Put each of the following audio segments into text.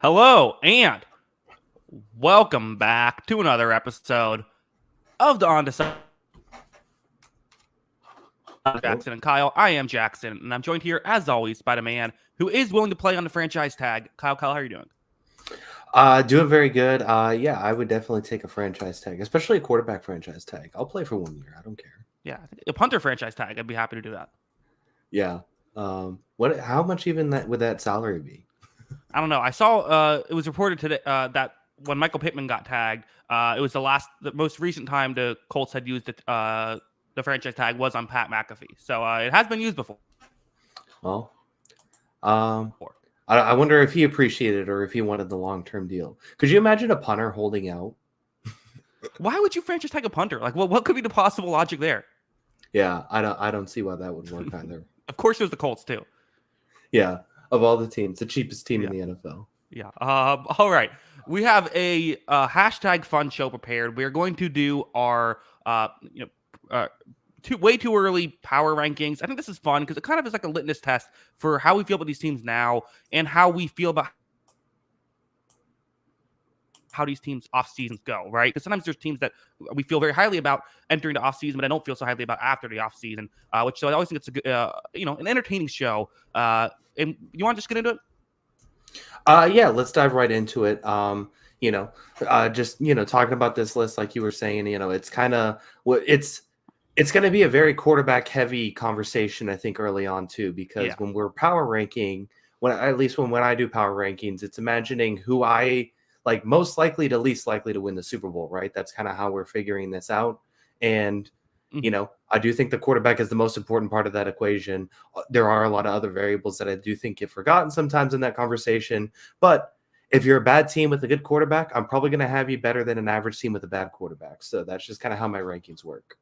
Hello and welcome back to another episode of the Undecided. Jackson and Kyle. I am Jackson, and I'm joined here, as always, by the man who is willing to play on the franchise tag. Kyle, how are you doing? Doing very good. Yeah, I would definitely take a franchise tag, especially a quarterback franchise tag. I'll play for 1 year. I don't care. Yeah, a punter franchise tag. I'd be happy to do that. Yeah. How much even would that salary be? I don't know. I saw it was reported today that when Michael Pittman got tagged, it was the most recent time the Colts had used the franchise tag was on Pat McAfee. So it has been used before. Well, I wonder if he appreciated it or if he wanted the long-term deal. Could you imagine a punter holding out? Why would you franchise tag a punter? Like, what could be the possible logic there? Yeah, I don't see why that would work either. Of course, it was the Colts too. Yeah, of all the teams, the cheapest team in the NFL. Yeah. All right. We have a hashtag fun show prepared. We are going to do our way too early power rankings. I think this is fun because it kind of is like a litmus test for how we feel about these teams now and how we feel about how these teams off seasons go, right? Because sometimes there's teams that we feel very highly about entering the off season, but I don't feel so highly about after the off season. So I always think it's a good, an entertaining show. And you want to just get into it? Yeah, let's dive right into it. Talking about this list, like you were saying, it's kind of it's going to be a very quarterback heavy conversation, I think, early on too, because when we're power ranking, when I do power rankings, it's imagining who I like most likely to least likely to win the Super Bowl, right? That's kind of how we're figuring this out. And, I do think the quarterback is the most important part of that equation. There are a lot of other variables that I do think get forgotten sometimes in that conversation. But if you're a bad team with a good quarterback, I'm probably going to have you better than an average team with a bad quarterback. So that's just kind of how my rankings work.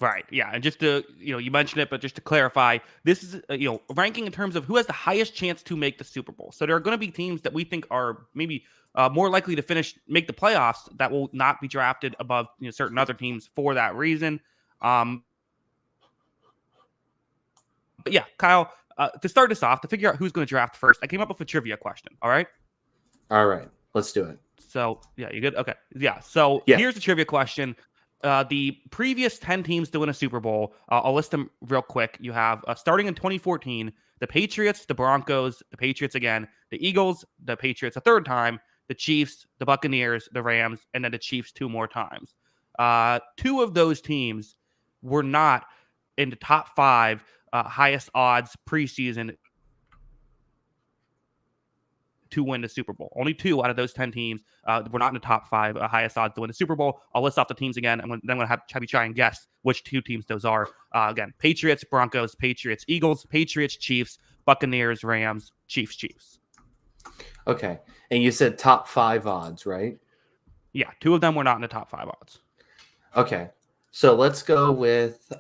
Right. Yeah. And just to, you mentioned it, but just to clarify, this is, ranking in terms of who has the highest chance to make the Super Bowl. So there are going to be teams that we think are maybe more likely to make the playoffs that will not be drafted above certain other teams for that reason. But yeah, Kyle, to start us off, to figure out who's going to draft first, I came up with a trivia question. All right. All right. Let's do it. So, yeah, you good? Okay. Yeah. So here's the trivia question. The previous 10 teams to win a Super Bowl, I'll list them real quick. You have, starting in 2014, the Patriots, the Broncos, the Patriots again, the Eagles, the Patriots a third time, the Chiefs, the Buccaneers, the Rams, and then the Chiefs 2 more times. 2 of those teams were not in the top 5 highest odds preseason to win the Super Bowl. Only 2 out of those 10 teams were not in the top 5 highest odds to win the Super Bowl. I'll list off the teams again. I'm going to have you try and guess which 2 teams those are. Again, Patriots, Broncos, Patriots, Eagles, Patriots, Chiefs, Buccaneers, Rams, Chiefs. Okay. And you said top 5 odds, right? Yeah, 2 of them were not in the top 5 odds. Okay. So let's go with,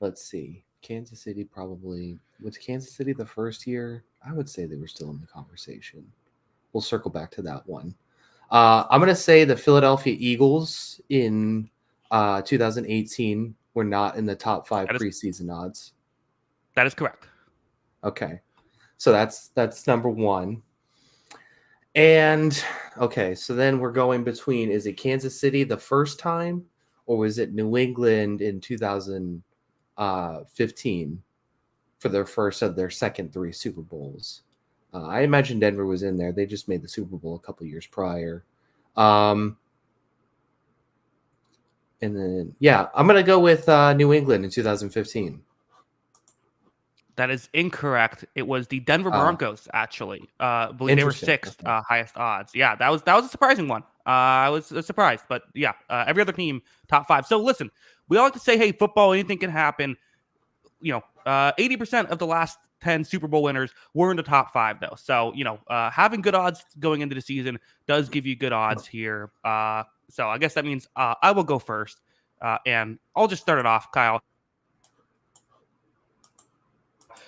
let's see. Kansas City probably. Was Kansas City the first year? I would say they were still in the conversation. We'll circle back to that one. I'm going to say the Philadelphia Eagles in 2018 were not in the top 5 preseason odds. That is correct. Okay. So that's number 1. And, okay, so then we're going between, is it Kansas City the first time, or was it New England in 2015 for their first of their second 3 Super Bowls? I imagine Denver was in there. They just made the Super Bowl a couple years prior. And then, I'm going to go with New England in 2015. That is incorrect. It was the Denver Broncos, actually. I believe they were sixth highest odds. Yeah, that was a surprising one. I was surprised, but yeah, every other team top 5. So listen, we all like to say, hey, football, anything can happen. 80% of the last 10 Super Bowl winners were in the top 5, though. So, having good odds going into the season does give you good odds here. So I guess that means I will go first, and I'll just start it off, Kyle.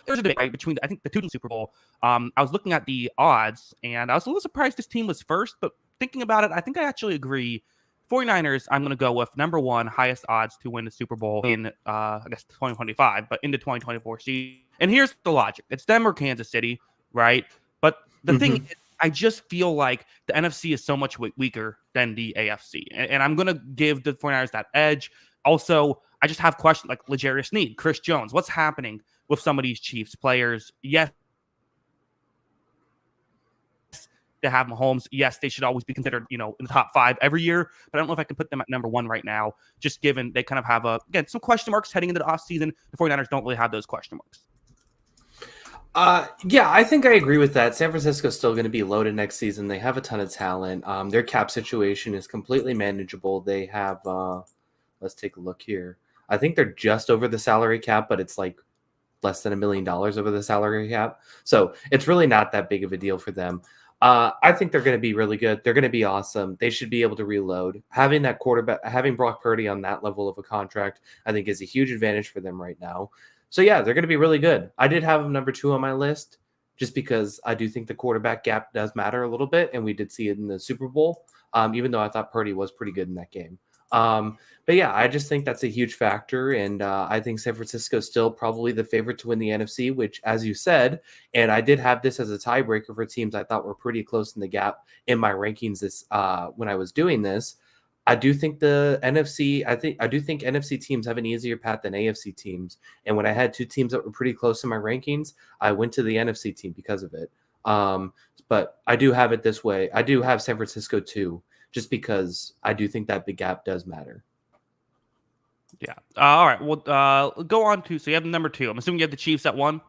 There's a debate, right, between I think the two Super Bowl. I was looking at the odds, and I was a little surprised this team was first, but thinking about it, I think I actually agree. 49ers, I'm going to go with number 1 highest odds to win the Super Bowl in, I guess, 2025, but into 2024 season. And here's the logic. It's them or Kansas City, right? But the thing is, I just feel like the NFC is so much weaker than the AFC. And I'm going to give the 49ers that edge. Also, I just have questions like L'Jarius Sneed, Chris Jones. What's happening with some of these Chiefs players? Yes, to have Mahomes. Yes, they should always be considered, in the top 5 every year, but I don't know if I can put them at number 1 right now, just given they kind of have some question marks heading into the offseason. The 49ers don't really have those question marks. Yeah, I think I agree with that. San Francisco's still going to be loaded next season. They have a ton of talent. Their cap situation is completely manageable. They have, let's take a look here. I think they're just over the salary cap, but it's like less than $1 million over the salary cap. So it's really not that big of a deal for them. I think they're going to be really good. They're going to be awesome. They should be able to reload. Having that quarterback, having Brock Purdy on that level of a contract, I think is a huge advantage for them right now. So yeah, they're going to be really good. I did have them number 2 on my list just because I do think the quarterback gap does matter a little bit. And we did see it in the Super Bowl, even though I thought Purdy was pretty good in that game. But yeah, I just think that's a huge factor. And I think San Francisco is still probably the favorite to win the NFC, which, as you said, and I did have this as a tiebreaker for teams I thought were pretty close in the gap in my rankings this when I was doing this. I do think the NFC, I do think NFC teams have an easier path than AFC teams. And when I had 2 teams that were pretty close in my rankings, I went to the NFC team because of it. But I do have it this way. I do have San Francisco too, just because I do think that big gap does matter. Yeah. All right. Well, go on to, so you have number 2. I'm assuming you have the Chiefs at 1.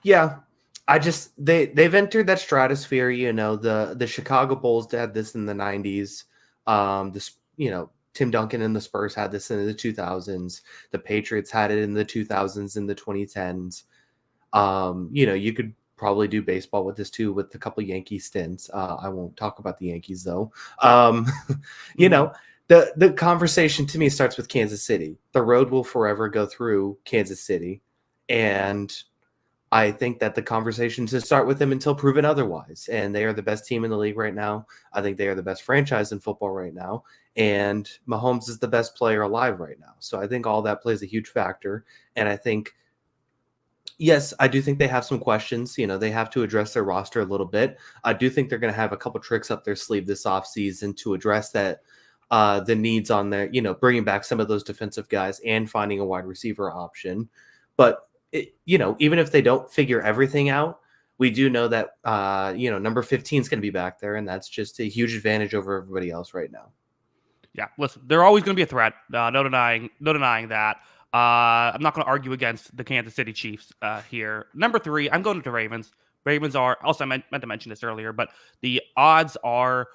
Yeah. They've entered that stratosphere. The Chicago Bulls had this in the 90s. Tim Duncan and the Spurs had this in the 2000s. The Patriots had it in the 2000s and the 2010s. You could probably do baseball with this too, with a couple Yankee stints. I won't talk about the Yankees though. The conversation to me starts with Kansas City. The road will forever go through Kansas City. And I think that the conversation should start with them until proven otherwise. And they are the best team in the league right now. I think they are the best franchise in football right now. And Mahomes is the best player alive right now. So I think all that plays a huge factor. And I think, yes, I do think they have some questions. They have to address their roster a little bit. I do think they're going to have a couple tricks up their sleeve this offseason to address that, the needs on their, bringing back some of those defensive guys and finding a wide receiver option. But even if they don't figure everything out, we do know that, number 15 is going to be back there, and that's just a huge advantage over everybody else right now. Yeah, listen, they're always going to be a threat. No denying that. I'm not going to argue against the Kansas City Chiefs here. Number 3, I'm going to the Ravens. Ravens are, also I meant to mention this earlier, but the odds are,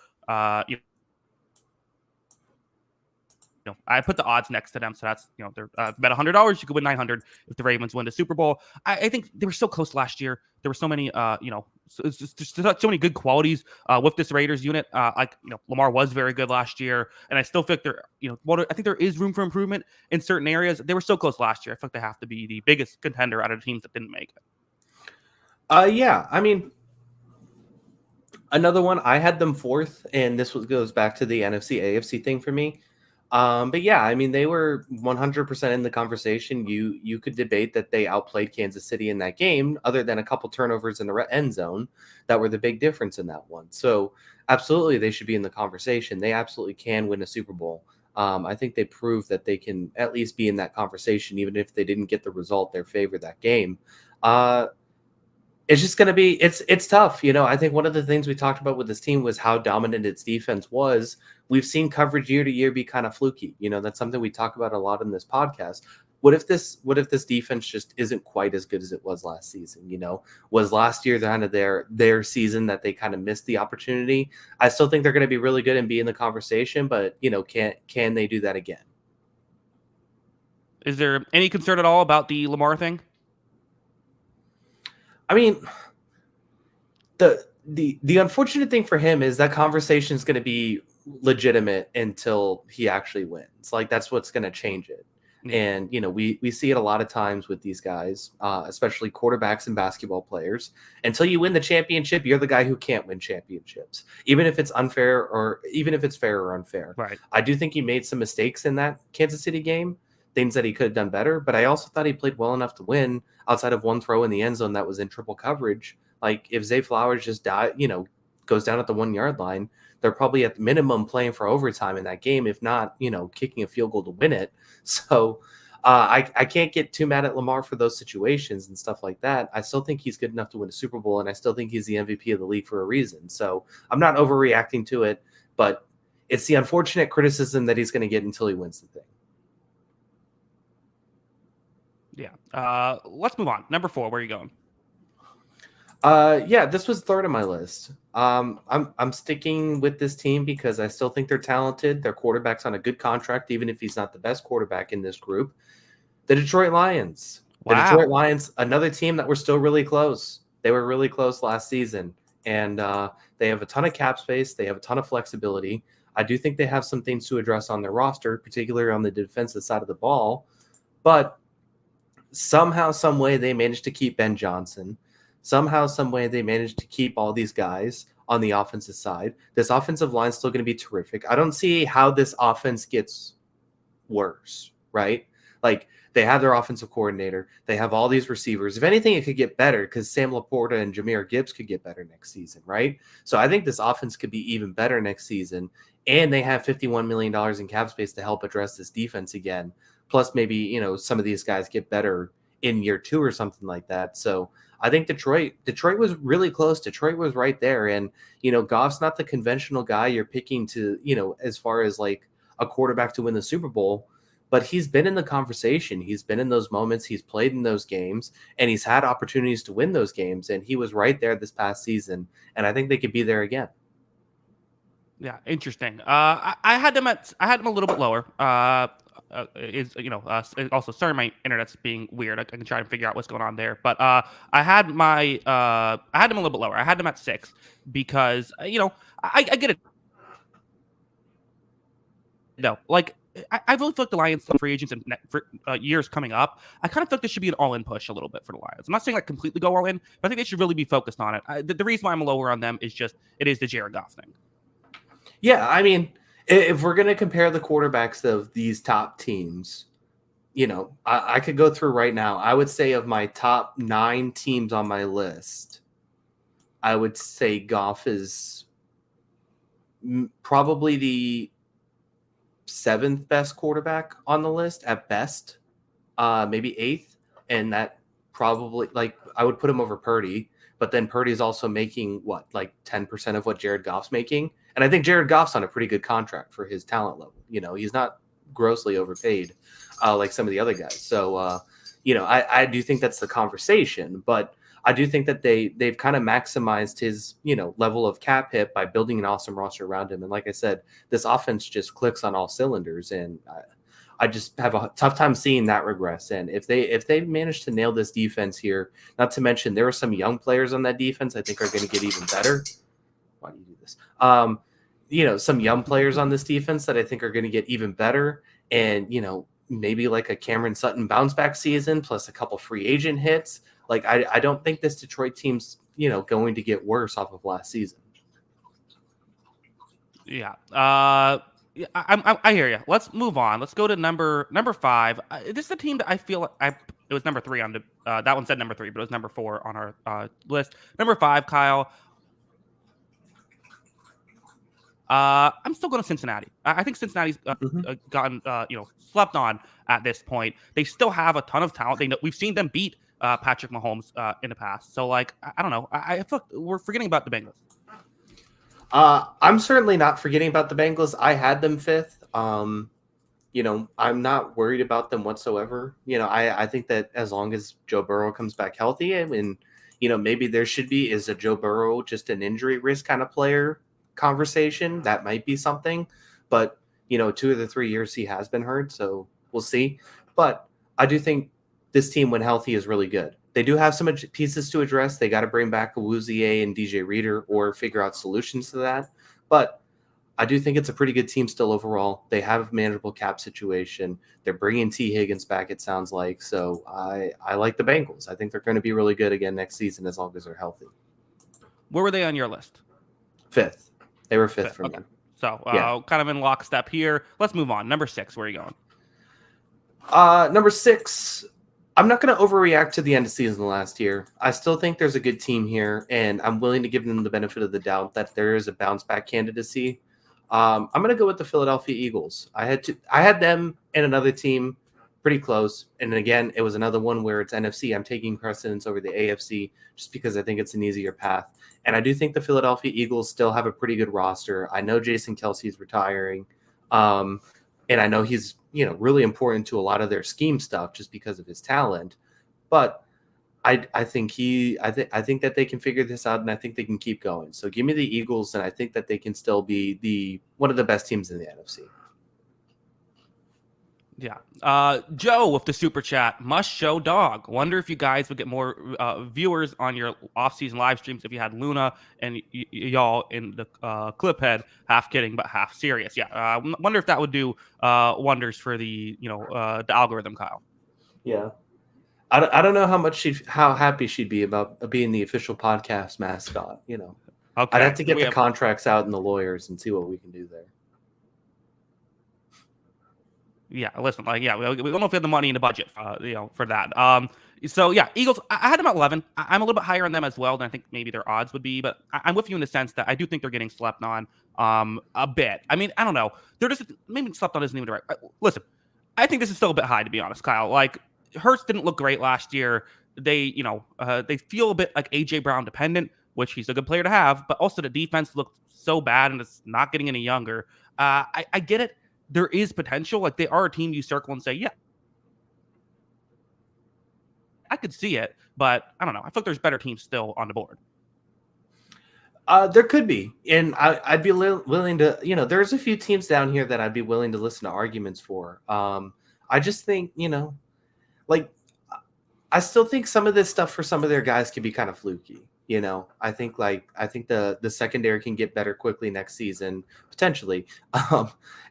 I put the odds next to them, so that's they're bet $100. You could win $900 if the Ravens win the Super Bowl. I think they were so close last year. There were so many, so many good qualities with this Raiders unit. Lamar was very good last year, and I still think I think there is room for improvement in certain areas. They were so close last year. I think they have to be the biggest contender out of the teams that didn't make it. Yeah, I mean, another one I had them 4th, and this goes back to the NFC AFC thing for me. But yeah, I mean, they were 100% in the conversation. You could debate that they outplayed Kansas City in that game, other than a couple turnovers in the end zone that were the big difference in that one. So absolutely, they should be in the conversation. They absolutely can win a Super Bowl. I think they proved that they can at least be in that conversation, even if they didn't get the result their favor that game. It's just going to be, it's tough. I think one of the things we talked about with this team was how dominant its defense was. We've seen coverage year to year be kind of fluky. That's something we talk about a lot in this podcast. what if this defense just isn't quite as good as it was last season? Was last year kind of their season that they kind of missed the opportunity? I still think they're going to be really good and be in the conversation, but can they do that again? Is there any concern at all about the Lamar thing? I mean, the unfortunate thing for him is that conversation is going to be legitimate until he actually wins. Like, that's what's going to change it. Yeah. And, we see it a lot of times with these guys, especially quarterbacks and basketball players. Until you win the championship, you're the guy who can't win championships, even if it's unfair or even if it's fair or unfair. Right. I do think he made some mistakes in that Kansas City game, things that he could have done better. But I also thought he played well enough to win outside of one throw in the end zone that was in triple coverage. Like, if Zay Flowers just goes down at the 1 yard line, they're probably at the minimum playing for overtime in that game, if not, kicking a field goal to win it. So I can't get too mad at Lamar for those situations and stuff like that. I still think he's good enough to win a Super Bowl, and I still think he's the MVP of the league for a reason. So I'm not overreacting to it, but it's the unfortunate criticism that he's going to get until he wins the thing. Yeah. Let's move on. Number 4, where are you going? Yeah, this was third on my list. I'm sticking with this team because I still think they're talented. Their quarterback's on a good contract, even if he's not the best quarterback in this group. The Detroit Lions. Wow. The Detroit Lions, another team that were still really close. They were really close last season, and they have a ton of cap space. They have a ton of flexibility. I do think they have some things to address on their roster, particularly on the defensive side of the ball. But somehow, some way, they managed to keep Ben Johnson. Somehow, some way, they managed to keep all these guys on the offensive side. This offensive line is still going to be terrific. I don't see how this offense gets worse, right? Like, they have their offensive coordinator. They have all these receivers. If anything, it could get better because Sam Laporta and Jahmyr Gibbs could get better next season, right? So I think this offense could be even better next season. And they have $51 million in cap space to help address this defense again. Plus, maybe, some of these guys get better in year 2 or something like that. So I think Detroit was really close. Detroit was right there. And, Goff's not the conventional guy you're picking to, as far as like a quarterback to win the Super Bowl, but he's been in the conversation. He's been in those moments. He's played in those games, and he's had opportunities to win those games. And he was right there this past season. And I think they could be there again. Yeah, interesting. I had them a little bit lower. Also, sorry, my internet's being weird. I can try and figure out what's going on there. But I had them a little bit lower. I had them at 6 because I get it. No, like I really feel like the Lions free agents and for years coming up. I kind of feel like this should be an all-in push a little bit for the Lions. I'm not saying like completely go all in, but I think they should really be focused on it. The reason why I'm lower on them is just it is the Jared Goff thing. Yeah, I mean, if we're going to compare the quarterbacks of these top teams, I could go through right now. I would say of my top 9 teams on my list, I would say Goff is probably the 7th best quarterback on the list at best, maybe 8th. And that probably, like, I would put him over Purdy. But then Purdy's also making, 10% of what Jared Goff's making? And I think Jared Goff's on a pretty good contract for his talent level. He's not grossly overpaid like some of the other guys. So, I do think that's the conversation. But I do think that they've kind of maximized his, level of cap hit by building an awesome roster around him. And like I said, this offense just clicks on all cylinders. And I just have a tough time seeing that regress. And if they manage to nail this defense here, not to mention there are some young players on that defense I think are going to get even better. Why do you do this? Some young players on this defense that I think are going to get even better. And, maybe like a Cameron Sutton bounce back season plus a couple free agent hits. Like, I don't think this Detroit team's, going to get worse off of last season. Yeah. I hear you. Let's move on. Let's go to number 5. This is a team that I feel it was number 3 on the that one said number 3, but it was number 4 on our list. Number 5, Kyle. I'm still going to Cincinnati. I think Cincinnati's gotten slept on at this point. They still have a ton of talent. We've seen them beat Patrick Mahomes in the past. So I don't know. I feel like we're forgetting about the Bengals. I'm certainly not forgetting about the Bengals. I had them 5th. I'm not worried about them whatsoever. I think that as long as Joe Burrow comes back healthy and maybe there should be, is a Joe Burrow just an injury risk kind of player conversation? That might be something. But, 2 of the 3 years he has been hurt, so we'll see. But I do think this team, when healthy, is really good. They do have some pieces to address. They got to bring back Awuzie and DJ Reader or figure out solutions to that. But I do think it's a pretty good team still overall. They have a manageable cap situation. They're bringing T. Higgins back, it sounds like. So I like the Bengals. I think they're going to be really good again next season as long as they're healthy. Where were they on your list? 5th. They were 5th for me. So kind of in lockstep here. Let's move on. Number 6, where are you going? Number 6, I'm not going to overreact to the end of season last year. I still think there's a good team here, and I'm willing to give them the benefit of the doubt that there is a bounce back candidacy. I'm going to go with the Philadelphia Eagles. I had them and another team pretty close. And again, it was another one where it's NFC. I'm taking precedence over the AFC just because I think it's an easier path. And I do think the Philadelphia Eagles still have a pretty good roster. I know Jason Kelsey's retiring. And I know he's, really important to a lot of their scheme stuff just because of his talent. But I think that they can figure this out, and I think they can keep going. So give me the Eagles, and I think that they can still be one of the best teams in the NFC. Yeah. Joe with the super chat, must show dog. Wonder if you guys would get more viewers on your off-season live streams if you had Luna and y'all in the clip head, half kidding but half serious. Yeah. Wonder if that would do wonders for the the algorithm, Kyle. Yeah. I don't know how happy she'd be about being the official podcast mascot. Okay. I'd have to get the contracts out and the lawyers and see what we can do there. Yeah, listen, we don't know if we have the money in the budget, for that. So yeah, Eagles. I had them at 11. I'm a little bit higher on them as well than I think maybe their odds would be, but I'm with you in the sense that I do think they're getting slept on a bit. I mean, I don't know. They're just maybe slept on isn't even right. Listen, I think this is still a bit high to be honest, Kyle. Like Hurts didn't look great last year. They they feel a bit like AJ Brown dependent, which he's a good player to have, but also the defense looked so bad and it's not getting any younger. I get it. There is potential. Like they are a team you circle and say, yeah, I could see it, but I don't know. I feel like there's better teams still on the board. There could be, and I'd be willing to. There's a few teams down here that I'd be willing to listen to arguments for. I just think, I still think some of this stuff for some of their guys can be kind of fluky. I think the secondary can get better quickly next season, potentially,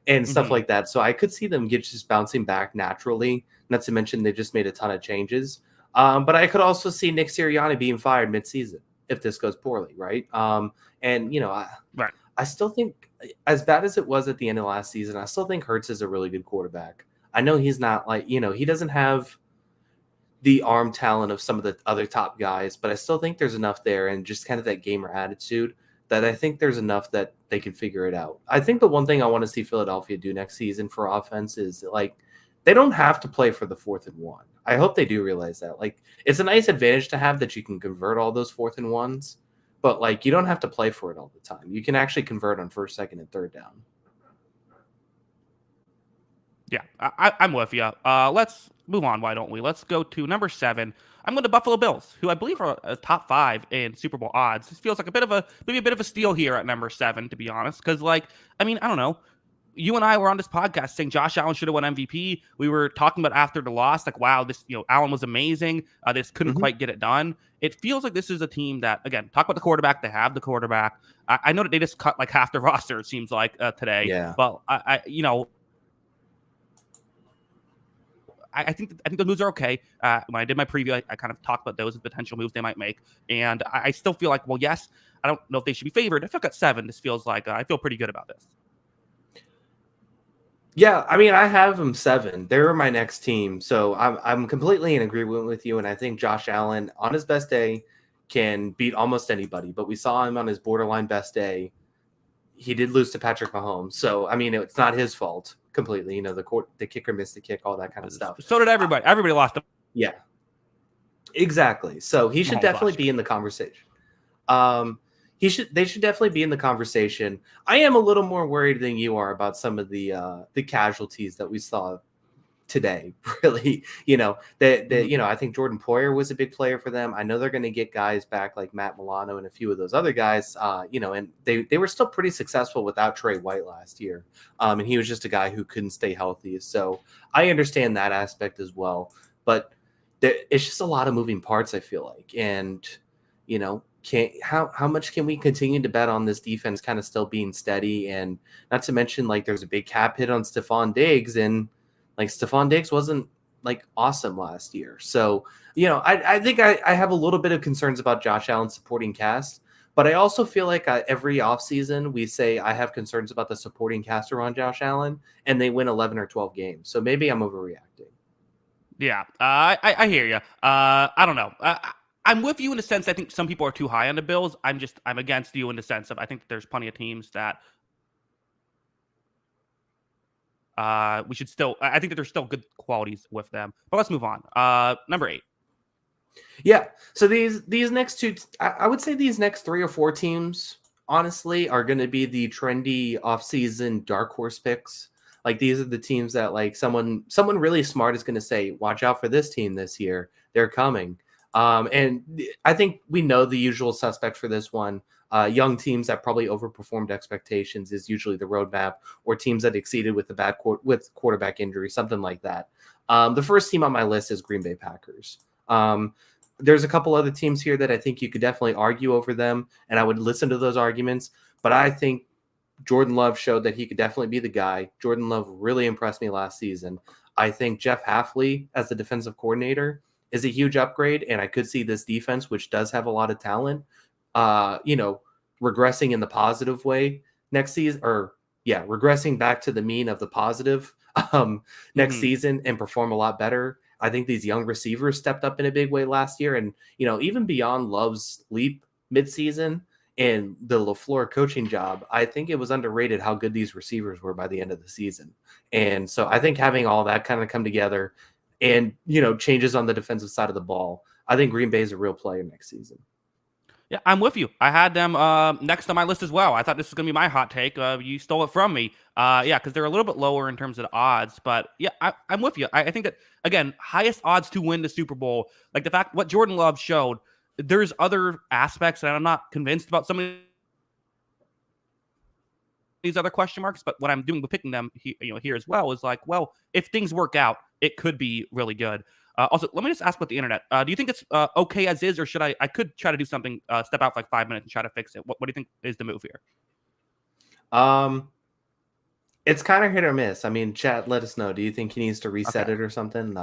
and stuff like that. So I could see them just bouncing back naturally. Not to mention they just made a ton of changes. But I could also see Nick Sirianni being fired mid-season if this goes poorly, right? Right. I still think, as bad as it was at the end of last season, I still think Hurts is a really good quarterback. I know he's not he doesn't have the arm talent of some of the other top guys, but I still think there's enough there and just kind of that gamer attitude that I think there's enough that they can figure it out. I think the one thing I want to see Philadelphia do next season for offense is they don't have to play for the 4th and 1. I hope they do realize that. It's a nice advantage to have that you can convert all those 4th and 1s, but you don't have to play for it all the time. You can actually convert on 1st, 2nd, and 3rd down. Yeah, I'm with you. Let's move on. Why don't we? Let's go to number 7. I'm going to Buffalo Bills, who I believe are a top 5 in Super Bowl odds. This feels like maybe a bit of a steal here at number 7, to be honest. Because I don't know. You and I were on this podcast saying Josh Allen should have won MVP. We were talking about after the loss, wow, this Allen was amazing. This couldn't quite get it done. It feels like this is a team that, again, talk about the quarterback. They have the quarterback. I know that they just cut half the roster. It seems like today. Yeah. But I think the moves are okay. When I did my preview, I kind of talked about those as potential moves they might make, and I still feel like, well, yes, I don't know if they should be favored. I feel like at 7, this feels like I feel pretty good about this. Yeah, I have them 7. They're my next team, so I'm completely in agreement with you, and I think Josh Allen on his best day can beat almost anybody. But we saw him on his borderline best day. He did lose to Patrick Mahomes, so it's not his fault completely. The kicker missed the kick, all that kind of stuff. So did everybody. Everybody lost him. Yeah, exactly. So he should definitely be in the conversation. They should definitely be in the conversation. I am a little more worried than you are about some of the casualties that we saw today. Really, I think Jordan Poyer was a big player for them. I know they're going to get guys back like Matt Milano and a few of those other guys, and they were still pretty successful without Trey White last year. And he was just a guy who couldn't stay healthy. So I understand that aspect as well, but it's just a lot of moving parts, I feel like. And, how much can we continue to bet on this defense kind of still being steady? And not to mention, like, there's a big cap hit on Stephon Diggs, and like Stephon Diggs wasn't like awesome last year. So, I think I have a little bit of concerns about Josh Allen's supporting cast, but I also feel like every offseason we say I have concerns about the supporting cast around Josh Allen, and they win 11 or 12 games. So maybe I'm overreacting. Yeah, I hear you. I don't know. I'm with you in the sense I think some people are too high on the Bills. I'm against you in the sense of I think there's plenty of teams that we should still. I think that there's still good qualities with them. But let's move on. Number 8. Yeah. So these next two, I would say these next 3 or 4 teams, honestly, are going to be the trendy offseason dark horse picks. Like these are the teams that like someone really smart is going to say, watch out for this team this year. They're coming. And I think we know the usual suspects for this one. Young teams that probably overperformed expectations is usually the roadmap, or teams that exceeded with with quarterback injury, something like that. The first team on my list is Green Bay Packers. There's a couple other teams here that I think you could definitely argue over them, and I would listen to those arguments. But I think Jordan Love showed that he could definitely be the guy. Jordan Love really impressed me last season. I think Jeff Hafley as the defensive coordinator is a huge upgrade, and I could see this defense, which does have a lot of talent, regressing in the positive way next season, regressing back to the mean of the positive next season and perform a lot better. I think these young receivers stepped up in a big way last year, and even beyond Love's leap midseason and the LaFleur coaching job, I think it was underrated how good these receivers were by the end of the season. And so I think having all that kind of come together and, changes on the defensive side of the ball, I think Green Bay is a real player next season. Yeah, I'm with you. I had them next on my list as well. I thought this was going to be my hot take. You stole it from me. Because they're a little bit lower in terms of the odds. But yeah, I'm with you. I think that, again, highest odds to win the Super Bowl, like the fact what Jordan Love showed, there's other aspects that I'm not convinced about some of these other question marks. But what I'm doing with picking them here as well is like, well, if things work out, it could be really good. Also, let me just ask about the internet. Do you think it's okay as is, or should I could try to do something, step out for like 5 minutes and try to fix it? What do you think is the move here? It's kind of hit or miss. I mean, chat, let us know. Do you think he needs to reset it or something?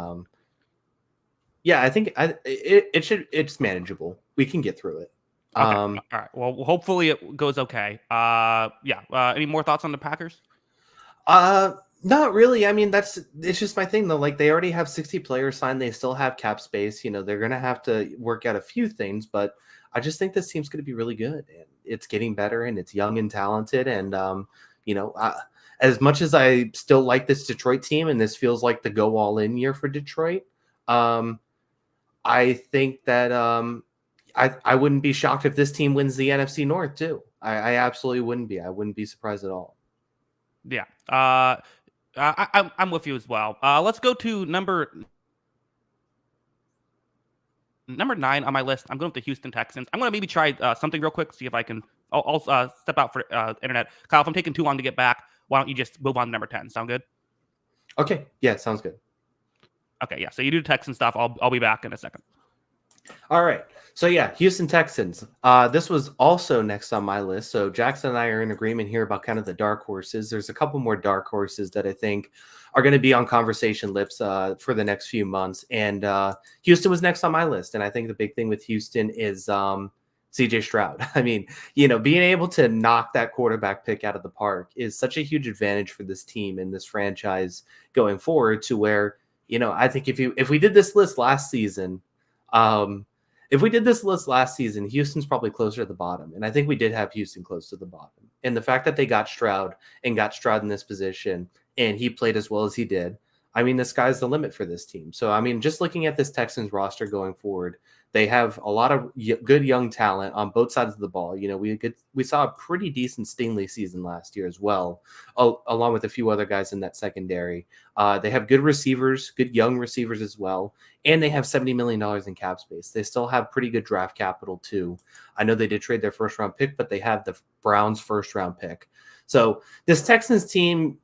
Yeah, I think it's manageable. We can get through it. Okay. All right. Well, hopefully it goes okay. Any more thoughts on the Packers? Not really. I mean, it's just my thing though. Like they already have 60 players signed. They still have cap space. They're going to have to work out a few things, but I just think this team's going to be really good, and it's getting better, and it's young and talented. And, as much as I still like this Detroit team, and this feels like the go all in year for Detroit, I think that I wouldn't be shocked if this team wins the NFC North too. I absolutely wouldn't be. I wouldn't be surprised at all. Yeah. I'm with you as well. Let's go to number 9 on my list. I'm going with the Houston Texans. I'm going to maybe try something real quick, see if I can. I'll step out for internet. Kyle, if I'm taking too long to get back, why don't you just move on to number 10? Sound good? Okay. Yeah, sounds good. Okay, yeah. So you do Texan stuff. I'll be back in a second. All right. So yeah, Houston Texans. This was also next on my list. So Jackson and I are in agreement here about kind of the dark horses. There's a couple more dark horses that I think are going to be on conversation lips for the next few months. And Houston was next on my list. And I think the big thing with Houston is CJ Stroud. I mean, being able to knock that quarterback pick out of the park is such a huge advantage for this team and this franchise going forward, to where, I think if we did this list last season, Houston's probably closer to the bottom. And I think we did have Houston close to the bottom. And the fact that they got Stroud in this position, and he played as well as he did, I mean, the sky's the limit for this team. So, I mean, just looking at this Texans roster going forward, They have a lot of good young talent on both sides of the ball. We saw a pretty decent Stingley season last year as well, along with a few other guys in that secondary. They have good receivers, good young receivers as well, and they have $70 million in cap space. They still have pretty good draft capital too. I know they did trade their first round pick, but they have the Browns' first round pick. So this Texans team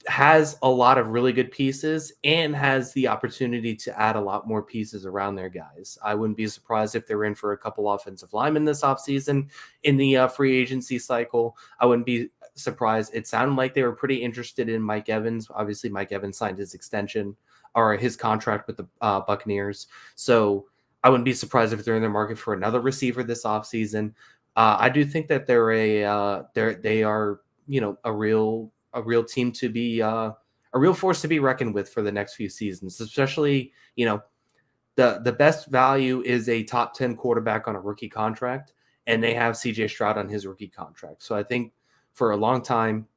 has a lot of really good pieces and has the opportunity to add a lot more pieces around their guys. I wouldn't be surprised if they're in for a couple offensive linemen this offseason in the free agency cycle. I wouldn't be surprised. It sounded like they were pretty interested in Mike Evans. Obviously, Mike Evans signed his extension or his contract with the Buccaneers. So I wouldn't be surprised if they're in the market for another receiver this offseason. I do think that they are a real team to be a real force to be reckoned with for the next few seasons, especially, the best value is a top 10 quarterback on a rookie contract, and they have CJ Stroud on his rookie contract. So I think for a long time,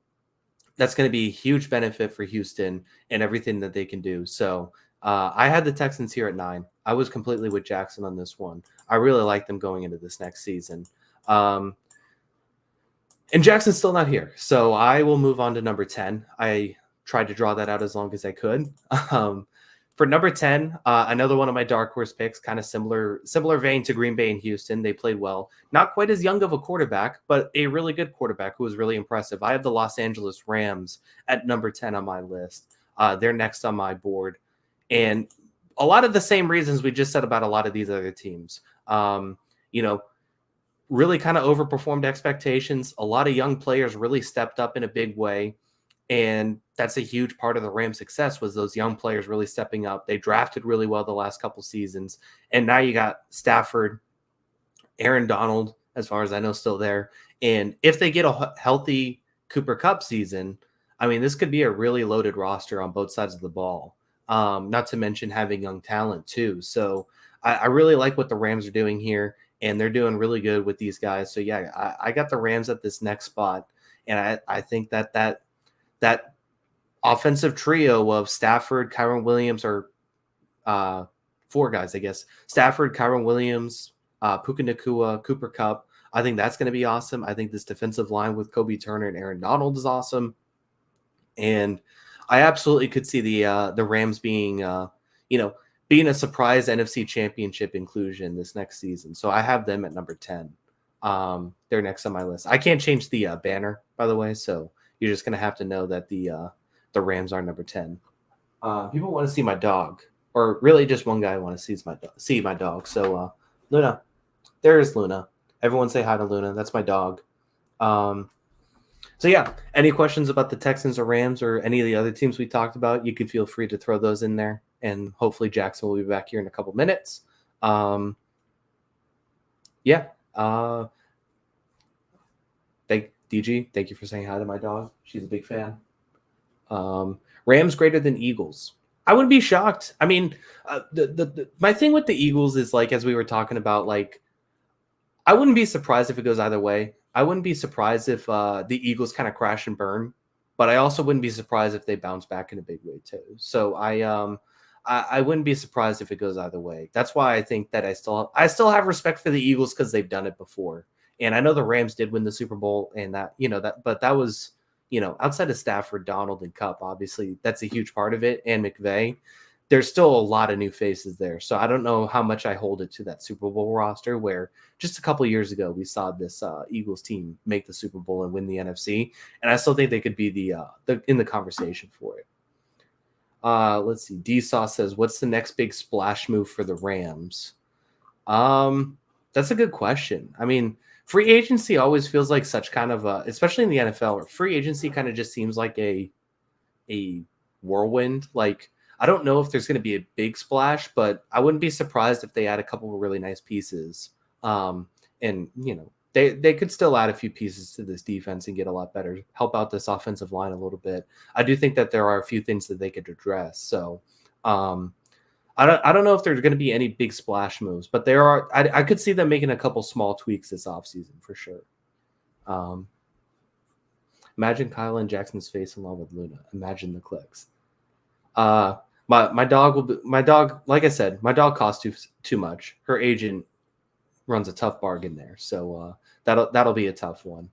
that's going to be a huge benefit for Houston and everything that they can do. So I had the Texans here at 9. I was completely with Jackson on this one. I really like them going into this next season. And Jackson's still not here, so I will move on to number 10. I tried to draw that out as long as I could. For number 10, another one of my dark horse picks, kind of similar vein to Green Bay and Houston. They played well. Not quite as young of a quarterback, but a really good quarterback who was really impressive. I have the Los Angeles Rams at number 10 on my list. They're next on my board. And a lot of the same reasons we just said about a lot of these other teams. Really kind of overperformed expectations. A lot of young players really stepped up in a big way. And that's a huge part of the Rams' success was those young players really stepping up. They drafted really well the last couple seasons. And now you got Stafford, Aaron Donald, as far as I know, still there. And if they get a healthy Cooper Kupp season, I mean, this could be a really loaded roster on both sides of the ball. Not to mention having young talent too. So I really like what the Rams are doing here. And they're doing really good with these guys. So, yeah, I got the Rams at this next spot. And I think that offensive trio of Stafford, Kyron Williams, or 4 guys, I guess. Stafford, Kyron Williams, Puka Nacua, Cooper Kupp. I think that's going to be awesome. I think this defensive line with Kobe Turner and Aaron Donald is awesome. And I absolutely could see the Rams being a surprise NFC Championship inclusion this next season. So I have them at number 10. They're next on my list. I can't change the banner, by the way, so you're just going to have to know that the Rams are number 10. People want to see my dog, or really just one guy want to see my dog. So Luna, there's Luna. Everyone say hi to Luna. That's my dog. So yeah, any questions about the Texans or Rams or any of the other teams we talked about, you can feel free to throw those in there. And hopefully Jackson will be back here in a couple minutes. DG, thank you for saying hi to my dog. She's a big fan. Rams greater than Eagles. I wouldn't be shocked. I mean, my thing with the Eagles is, like, as we were talking about, like, I wouldn't be surprised if it goes either way. I wouldn't be surprised if the Eagles kind of crash and burn, but I also wouldn't be surprised if they bounce back in a big way too. So I wouldn't be surprised if it goes either way. That's why I think that I still have respect for the Eagles because they've done it before. And I know the Rams did win the Super Bowl, and but that was, outside of Stafford, Donald, and Kupp, obviously that's a huge part of it. And McVay, there's still a lot of new faces there. So I don't know how much I hold it to that Super Bowl roster where just a couple of years ago we saw this Eagles team make the Super Bowl and win the NFC. And I still think they could be the in the conversation for it. Let's see. D-Saw says, what's the next big splash move for the Rams? That's a good question. I mean, free agency always feels like such kind of especially in the NFL, where free agency kind of just seems like a whirlwind. Like, I don't know if there's going to be a big splash, but I wouldn't be surprised if they add a couple of really nice pieces. And they could still add a few pieces to this defense and get a lot better, help out this offensive line a little bit. I do think that there are a few things that they could address. So I don't know if there's going to be any big splash moves, but there are. I could see them making a couple small tweaks this offseason for sure. Imagine Kyle and Jackson's face along with Luna. Imagine the clicks. My dog. Like I said, my dog costs too much. Her agent runs a tough bargain there, so that'll be a tough one.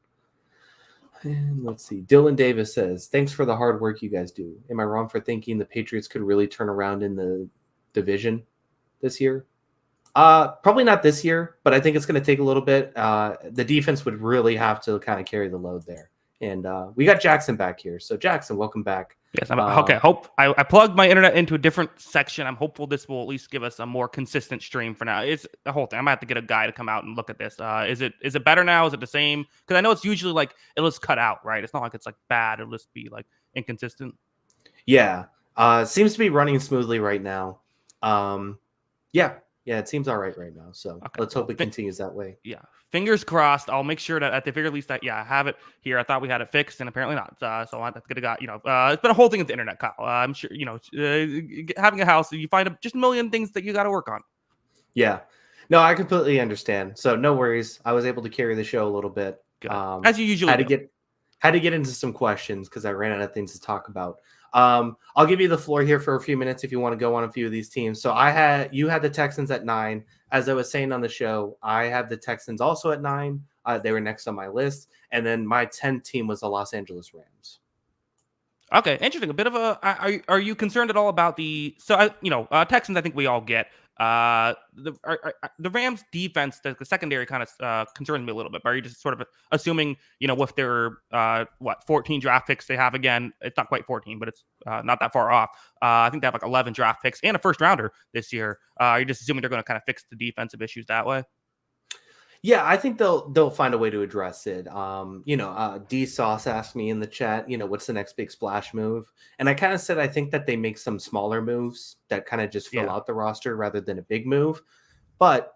And let's see. Dylan Davis says, "Thanks for the hard work you guys do. Am I wrong for thinking the Patriots could really turn around in the division this year?" Probably not this year, but I think it's going to take a little bit. The defense would really have to kind of carry the load there. And we got Jackson back here. So Jackson, welcome back. Yes, okay. I plugged my internet into a different section. I'm hopeful this will at least give us a more consistent stream for now. It's the whole thing. I'm gonna have to get a guy to come out and look at this. Is it better now? Is it the same? Because I know it's usually like it'll just cut out, right? It's not like it's like bad. It'll just be like inconsistent. Yeah. Seems to be running smoothly right now. Yeah, it seems all right now. So let's hope it continues that way. Yeah, fingers crossed. I'll make sure that at the very least that I have it here. I thought we had it fixed, and apparently not. So I have to get a guy. It's been a whole thing with the internet, Kyle. I'm sure having a house, you find just a million things that you got to work on. Yeah, no, I completely understand. So no worries. I was able to carry the show a little bit, as you usually had to get into some questions because I ran out of things to talk about. I'll give you the floor here for a few minutes if you want to go on a few of these teams. So you had the Texans at 9. As I was saying on the show, I have the Texans also at 9. They were next on my list. And then my 10th team was the Los Angeles Rams. Okay, interesting. A bit of a. Are you concerned at all about the? So Texans. I think we all get. The Rams defense, the secondary kind of concerns me a little bit. But are you just sort of assuming, with their 14 draft picks they have again? It's not quite 14, but it's not that far off. I think they have like 11 draft picks and a first rounder this year. Are you just assuming they're going to kind of fix the defensive issues that way? Yeah, I think they'll find a way to address it. D Sauce asked me in the chat, what's the next big splash move? And I kind of said I think that they make some smaller moves that kind of just fill out the roster rather than a big move. But,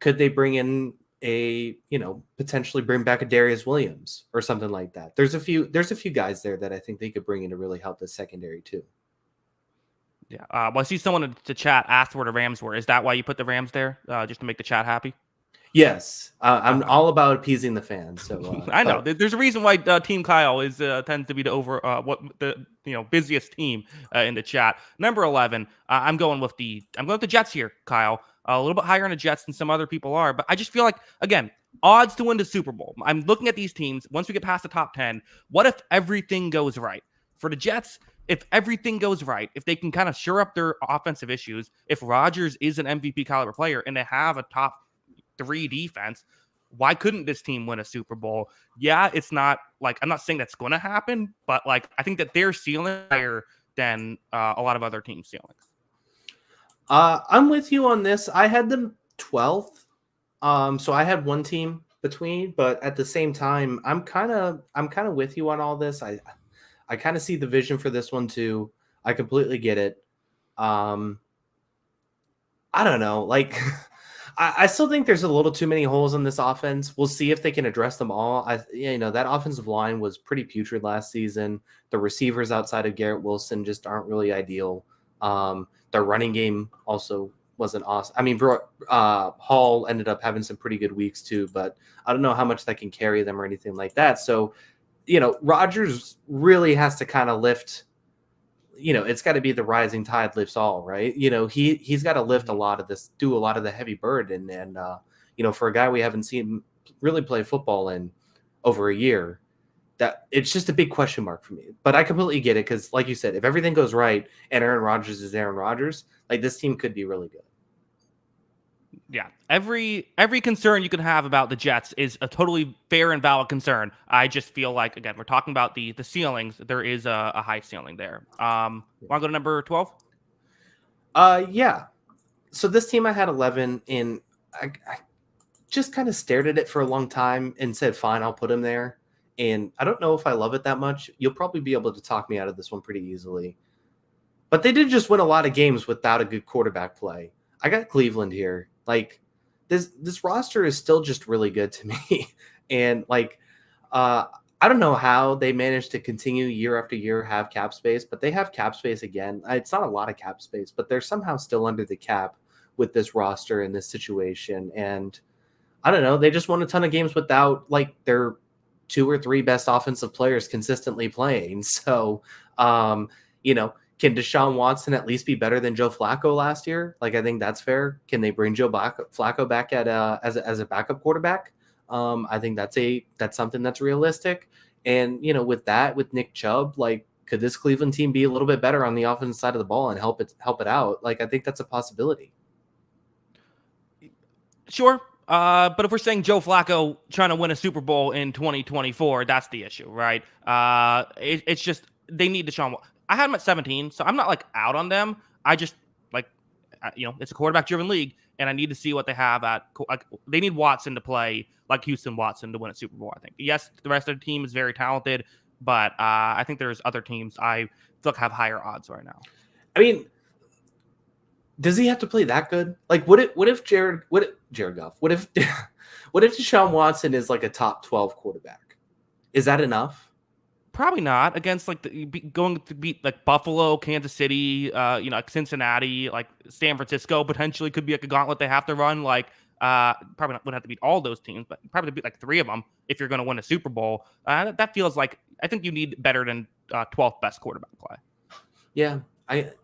could they bring in potentially bring back a Darius Williams or something like that? There's a few guys there that I think they could bring in to really help the secondary too. Yeah. Well, I see someone in the chat asked where the Rams were. Is that why you put the Rams there? Just to make the chat happy? Yes, I'm all about appeasing the fans. So I know there's a reason why Team Kyle tends to be the busiest team in the chat. Number 11, I'm going with the Jets here, Kyle. A little bit higher on the Jets than some other people are, but I just feel like again odds to win the Super Bowl. I'm looking at these teams. Once we get past the top 10, what if everything goes right for the Jets? If everything goes right, if they can kind of shore up their offensive issues, if Rodgers is an MVP caliber player and they have a top 3 defense, why couldn't this team win a Super Bowl? Yeah, it's not like I'm not saying that's going to happen, but like I think that their ceiling is higher than a lot of other teams' ceilings. I'm with you on this. I had them 12th, so I had one team between, but at the same time, I'm kind of with you on all this. I kind of see the vision for this one too. I completely get it. I don't know, like. I still think there's a little too many holes in this offense. We'll see if they can address them all. That offensive line was pretty putrid last season. The receivers outside of Garrett Wilson just aren't really ideal. Their running game also wasn't awesome. I mean, Hall ended up having some pretty good weeks too, but I don't know how much that can carry them or anything like that. So, Rodgers really has to kind of lift. It's got to be the rising tide lifts all, right? He's got to lift a lot of this, do a lot of the heavy burden. And for a guy we haven't seen really play football in over a year, that it's just a big question mark for me. But I completely get it because, like you said, if everything goes right and Aaron Rodgers is Aaron Rodgers, like this team could be really good. Yeah, every concern you can have about the Jets is a totally fair and valid concern. I just feel like, again, we're talking about the ceilings. There is a high ceiling there. Want to go to number 12? Yeah. So this team I had 11, and I just kind of stared at it for a long time and said, fine, I'll put him there. And I don't know if I love it that much. You'll probably be able to talk me out of this one pretty easily. But they did just win a lot of games without a good quarterback play. I got Cleveland here. Like this roster is still just really good to me. And I don't know how they managed to continue year after year, have cap space, but they have cap space again. It's not a lot of cap space, but they're somehow still under the cap with this roster in this situation. And I don't know, they just won a ton of games without their 2 or 3 best offensive players consistently playing. So, Can Deshaun Watson at least be better than Joe Flacco last year? Like, I think that's fair. Can they bring Flacco back at as a backup quarterback? I think that's something that's realistic. And with Nick Chubb, like, could this Cleveland team be a little bit better on the offensive side of the ball and help it out? Like, I think that's a possibility. Sure. But if we're saying Joe Flacco trying to win a Super Bowl in 2024, that's the issue, right? It's just they need Deshaun. I had him at 17, so I'm not like out on them. I just it's a quarterback-driven league, and I need to see what they have at. Like, they need Watson to play like Houston Watson to win a Super Bowl. I think. Yes, the rest of the team is very talented, but I think there's other teams I feel like have higher odds right now. I mean, does he have to play that good? Like, what if Jared Goff? What if Deshaun Watson is like a top 12 quarterback? Is that enough? Probably not against going to beat like Buffalo, Kansas City, like Cincinnati, like San Francisco potentially could be like a gauntlet they have to run. Like, probably would have to beat all those teams, but probably beat like 3 of them if you're going to win a Super Bowl. That feels like I think you need better than 12th best quarterback play. Yeah,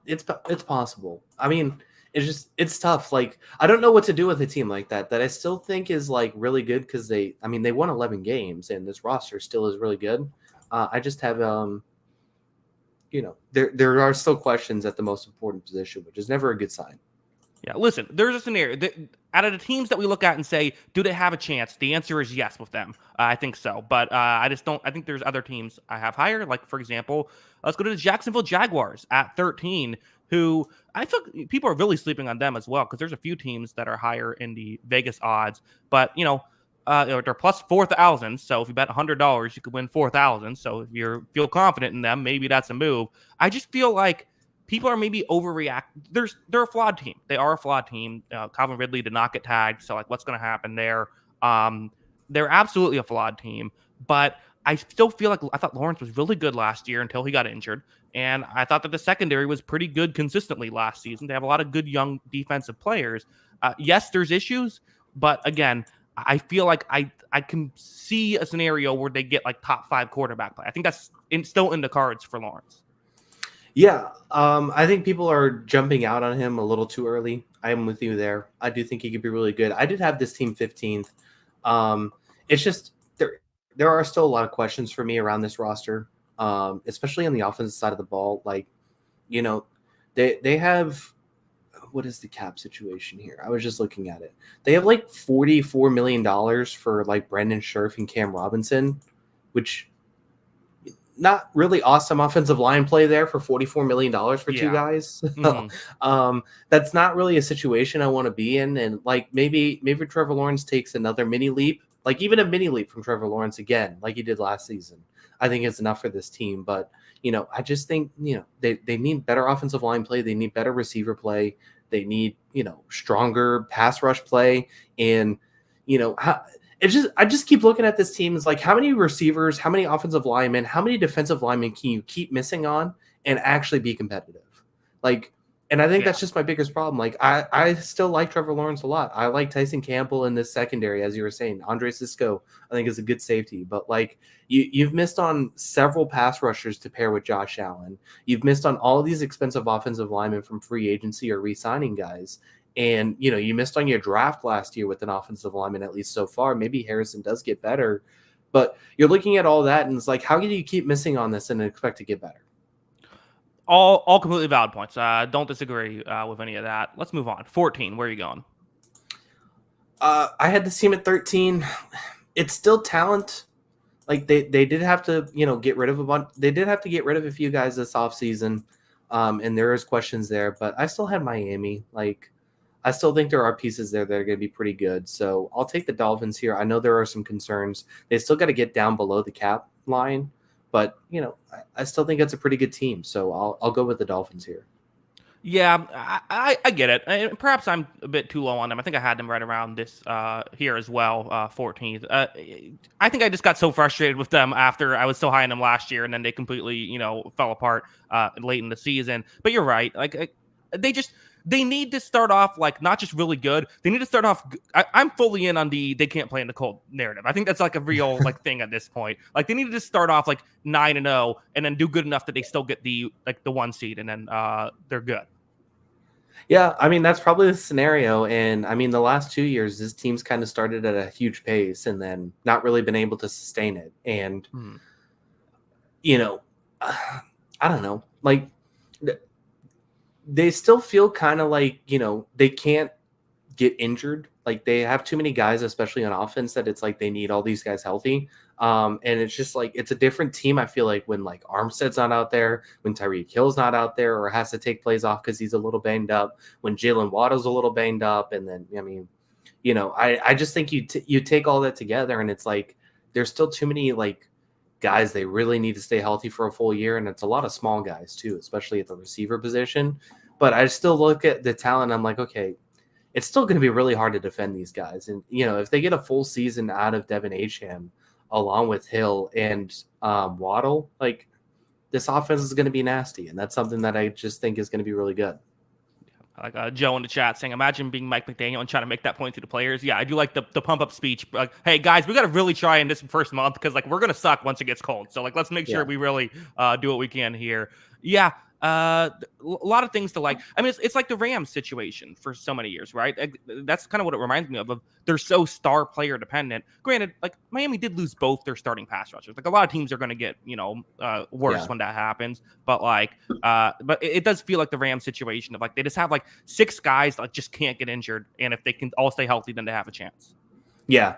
it's possible. I mean, it's tough. Like, I don't know what to do with a team like that I still think is like really good because they won 11 games and this roster still is really good. I just have there are still questions at the most important position, which is never a good sign. Yeah, listen, there's a scenario out of the teams that we look at and say, do they have a chance? The answer is yes with them. I think so, but I just don't. I think there's other teams I have higher. Like, for example, let's go to the Jacksonville Jaguars at 13, who I think people are really sleeping on them as well because there's a few teams that are higher in the Vegas odds, but they're plus 4,000. So if you bet $100, you could win 4,000. So if you feel confident in them, maybe that's a move. I just feel like people are maybe overreacting. They're a flawed team. They are a flawed team. Calvin Ridley did not get tagged. So like, what's going to happen there? They're absolutely a flawed team, but I still feel like I thought Lawrence was really good last year until he got injured. And I thought that the secondary was pretty good consistently last season. They have a lot of good young defensive players. Yes, there's issues, but again, I feel like I can see a scenario where they get like top 5 quarterback play. I think that's still in the cards for Lawrence. Yeah, I think people are jumping out on him a little too early. I am with you there. I do think he could be really good. I did have this team 15th. It's just there are still a lot of questions for me around this roster, especially on the offensive side of the ball. Like, they have. What is the cap situation here? I was just looking at it. They have like $44 million for like Brandon Scherf and Cam Robinson, which not really awesome offensive line play there for $44 million for 2 guys. Mm-hmm. That's not really a situation I want to be in. And like maybe Trevor Lawrence takes another mini leap, like even a mini leap from Trevor Lawrence again, like he did last season. I think it's enough for this team. But, I just think, they need better offensive line play. They need better receiver play. They need, stronger pass rush play. And, I just keep looking at this team. It's like, how many receivers, how many offensive linemen, how many defensive linemen can you keep missing on and actually be competitive? Like, and I think that's just my biggest problem. Like, I still like Trevor Lawrence a lot. I like Tyson Campbell in this secondary, as you were saying. Andre Sisco, I think, is a good safety. But, like, you've missed on several pass rushers to pair with Josh Allen. You've missed on all of these expensive offensive linemen from free agency or re-signing guys. And, you missed on your draft last year with an offensive lineman, at least so far. Maybe Harrison does get better. But you're looking at all that, and it's like, how can you keep missing on this and expect to get better? All completely valid points. Don't disagree with any of that. Let's move on. 14, where are you going? I had this team at 13. It's still talent. Like they did have to, get rid of a bunch. They did have to get rid of a few guys this offseason. And there is questions there, but I still had Miami. Like, I still think there are pieces there that are going to be pretty good. So I'll take the Dolphins here. I know there are some concerns. They still got to get down below the cap line. But, I still think it's a pretty good team. So I'll go with the Dolphins here. Yeah, I get it. And perhaps I'm a bit too low on them. I think I had them right around this here as well, 14th. I think I just got so frustrated with them after I was so high on them last year, and then they completely, fell apart late in the season. But you're right. Like, they need to start off like not just really good. They need to start off. I'm fully in on the they can't play in the cold narrative. I think that's like a real like thing at this point. Like they need to just start off like 9-0 and then do good enough that they still get the 1 seed and then they're good. Yeah, I mean that's probably the scenario, and I mean the last 2 years, this team's kind of started at a huge pace and then not really been able to sustain it. And you know, I don't know, like they still feel kind of like they can't get injured. Like they have too many guys, especially on offense, that it's like they need all these guys healthy. And it's just like it's a different team. I feel like when like Armstead's not out there, when Tyreek Hill's not out there, or has to take plays off because he's a little banged up, when Jalen Waddle's a little banged up, and then I mean, I just think you take all that together, and it's like there's still too many like guys they really need to stay healthy for a full year, and it's a lot of small guys too, especially at the receiver position. But I still look at the talent. I'm like, okay, it's still going to be really hard to defend these guys, and if they get a full season out of Devin Acham along with Hill and Waddle, like this offense is going to be nasty, and that's something that I just think is going to be really good. Like Joe in the chat saying, imagine being Mike McDaniel and trying to make that point to the players. Yeah, I do like the pump up speech. Like, hey guys, we got to really try in this first month because like we're gonna suck once it gets cold. So like let's make sure we really do what we can here. Yeah. A lot of things to like. I mean, it's like the Rams situation for so many years, right? That's kind of what it reminds me of. They're so star player dependent. Granted, like Miami did lose both their starting pass rushers. Like a lot of teams are going to get worse when that happens. But like, but it does feel like the Rams situation of like they just have like 6 guys that like just can't get injured, and if they can all stay healthy, then they have a chance. Yeah.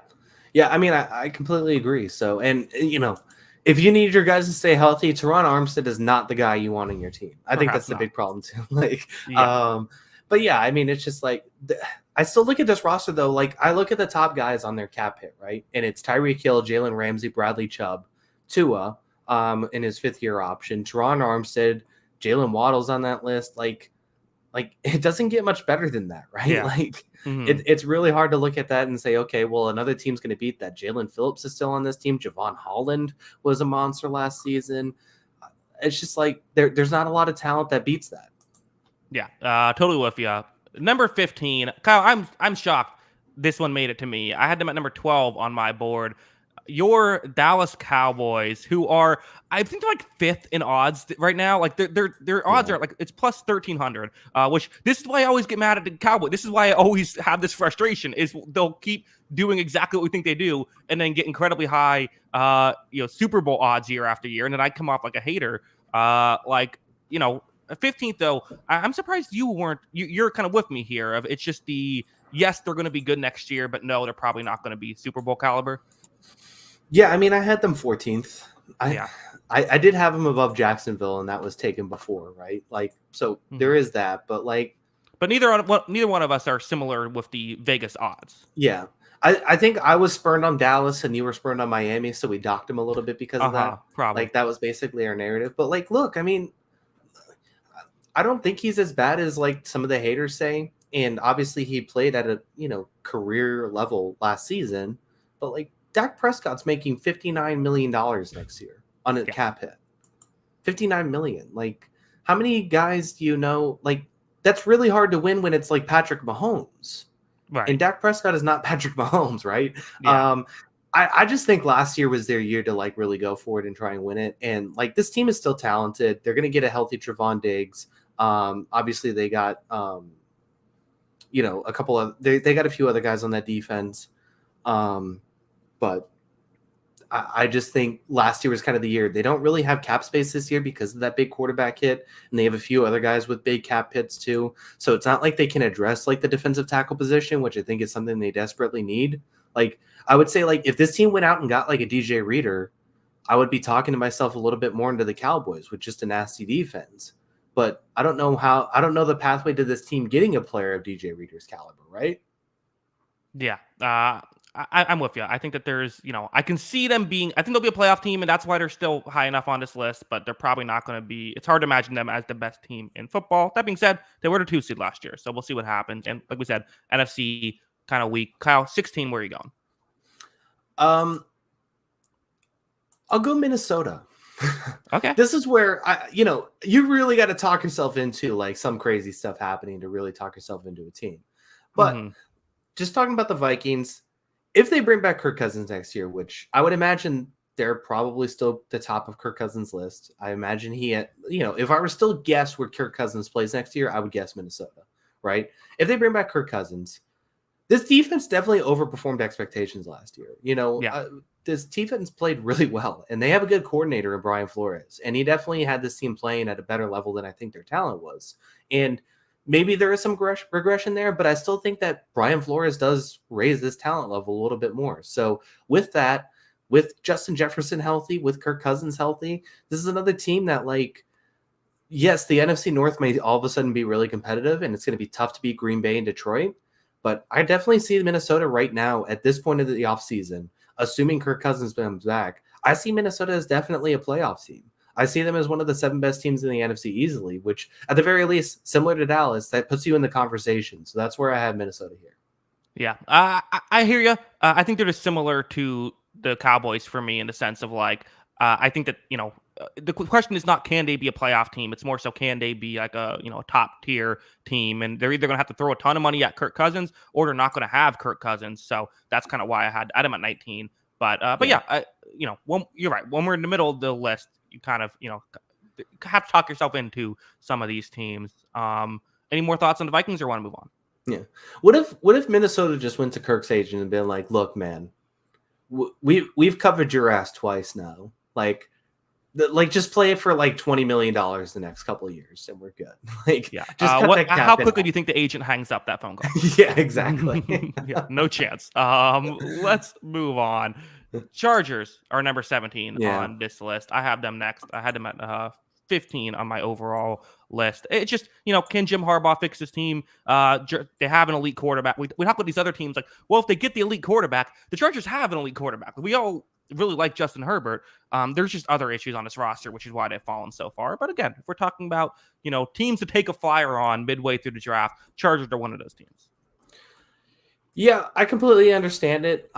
I mean, I completely agree. So, and if you need your guys to stay healthy, Teron Armstead is not the guy you want on your team. I think that's the big problem too. But yeah, I mean, it's just like I still look at this roster though. Like I look at the top guys on their cap hit, right? And it's Tyreek Hill, Jalen Ramsey, Bradley Chubb, Tua, in his 5th-year option, Teron Armstead, Jalen Waddle's on that list. Like it doesn't get much better than that, right? Yeah. Like it's really hard to look at that and say, okay, well, another team's going to beat that. Jalen Phillips is still on this team. Javon Holland was a monster last season. It's just like there's not a lot of talent that beats that. Yeah, totally with you. Number 15, Kyle. I'm shocked this one made it to me. I had them at number 12 on my board. Your Dallas Cowboys, who are, I think they're like 5th in odds right now. Like their odds are like it's plus 1,300. Which this is why I always get mad at the Cowboys. This is why I always have this frustration. Is they'll keep doing exactly what we think they do, and then get incredibly high, Super Bowl odds year after year, and then I come off like a hater. 15th though, I'm surprised you weren't. You're kind of with me here. Of it's just yes, they're going to be good next year, but no, they're probably not going to be Super Bowl caliber. Yeah, I mean, I had them 14th. I did have them above Jacksonville, and that was taken before, right? Like, so there is that, but like, but neither one of us are similar with the Vegas odds. Yeah, I think I was spurned on Dallas, and you were spurned on Miami, so we docked them a little bit because of that. Probably, like that was basically our narrative. But like, look, I mean, I don't think he's as bad as like some of the haters say, and obviously he played at a career level last season, but like. Dak Prescott's making $59 million next year on a cap hit. $59 million. Like, how many guys do you know? Like, that's really hard to win when it's like Patrick Mahomes. Right. And Dak Prescott is not Patrick Mahomes, right? Yeah. I just think last year was their year to like really go for it and try and win it. And like this team is still talented. They're going to get a healthy Trevon Diggs. Obviously they got a couple of they got a few other guys on that defense. But I just think last year was kind of the year. They don't really have cap space this year because of that big quarterback hit, and they have a few other guys with big cap hits too. So it's not like they can address like the defensive tackle position, which I think is something they desperately need. Like I would say, like if this team went out and got like a DJ Reader, I would be talking to myself a little bit more into the Cowboys with just a nasty defense. But I don't know the pathway to this team getting a player of DJ Reader's caliber, right? Yeah. I'm with you. I think that there's, I can see them being, I think they'll be a playoff team, and that's why they're still high enough on this list, but they're probably not going to be, it's hard to imagine them as the best team in football. That being said, they were the 2 seed last year, so we'll see what happens. And like we said, NFC kind of weak. Kyle, 16, where are you going? I'll go Minnesota. Okay. This is where you really got to talk yourself into like some crazy stuff happening to really talk yourself into a team. But just talking about the Vikings, if they bring back Kirk Cousins next year, which I would imagine they're probably still the top of Kirk Cousins' list. I imagine if I were still guess where Kirk Cousins plays next year, I would guess Minnesota, right? If they bring back Kirk Cousins, this defense definitely overperformed expectations last year. This defense played really well, and they have a good coordinator in Brian Flores, and he definitely had this team playing at a better level than I think their talent was. And maybe there is some regression there, but I still think that Brian Flores does raise this talent level a little bit more. So with that, with Justin Jefferson healthy, with Kirk Cousins healthy, this is another team that, like, yes, the NFC North may all of a sudden be really competitive, and it's going to be tough to beat Green Bay and Detroit. But I definitely see Minnesota right now at this point of the offseason, assuming Kirk Cousins comes back. I see Minnesota as definitely a playoff team. I see them as one of the 7 best teams in the NFC easily, which at the very least, similar to Dallas, that puts you in the conversation. So that's where I have Minnesota here. Yeah, I hear you. I think they're just similar to the Cowboys for me in the sense of like, I think that, the question is not can they be a playoff team? It's more so can they be like a top tier team? And they're either going to have to throw a ton of money at Kirk Cousins or they're not going to have Kirk Cousins. So that's kind of why I had him at 19. But yeah, you're right. When we're in the middle of the list, you kind of have to talk yourself into some of these teams. Any more thoughts on the Vikings, or want to move on? Yeah. What if Minnesota just went to Kirk's agent and been like, "Look, man, we've covered your ass twice now. Like just play it for like $20 million the next couple of years, and we're good." Like, yeah. Just how quickly do you think the agent hangs up that phone call? Yeah, exactly. Yeah, no chance. Let's move on. Chargers are number 17 on this list. I have them next. I had them at 15 on my overall list. It's just, can Jim Harbaugh fix this team? They have an elite quarterback. We talk about these other teams like, well, if they get the elite quarterback, the Chargers have an elite quarterback. We all really like Justin Herbert. There's just other issues on this roster, which is why they've fallen so far. But again, if we're talking about, teams to take a flyer on midway through the draft, Chargers are one of those teams. Yeah, I completely understand it.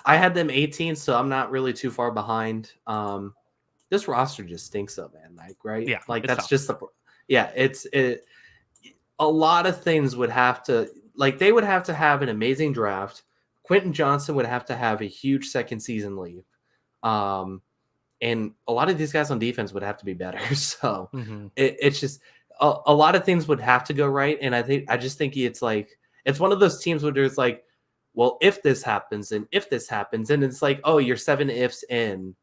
I had them 18, so I'm not really too far behind. This roster just stinks though, man. Like, right? Yeah. Like that's tough. A lot of things would have to, like, they would have to have an amazing draft. Quentin Johnson would have to have a huge second season leap. And a lot of these guys on defense would have to be better. So it's just a lot of things would have to go right. And I just think it's one of those teams where there's like, well, if this happens and if this happens, and it's like, oh, you're 7 ifs in,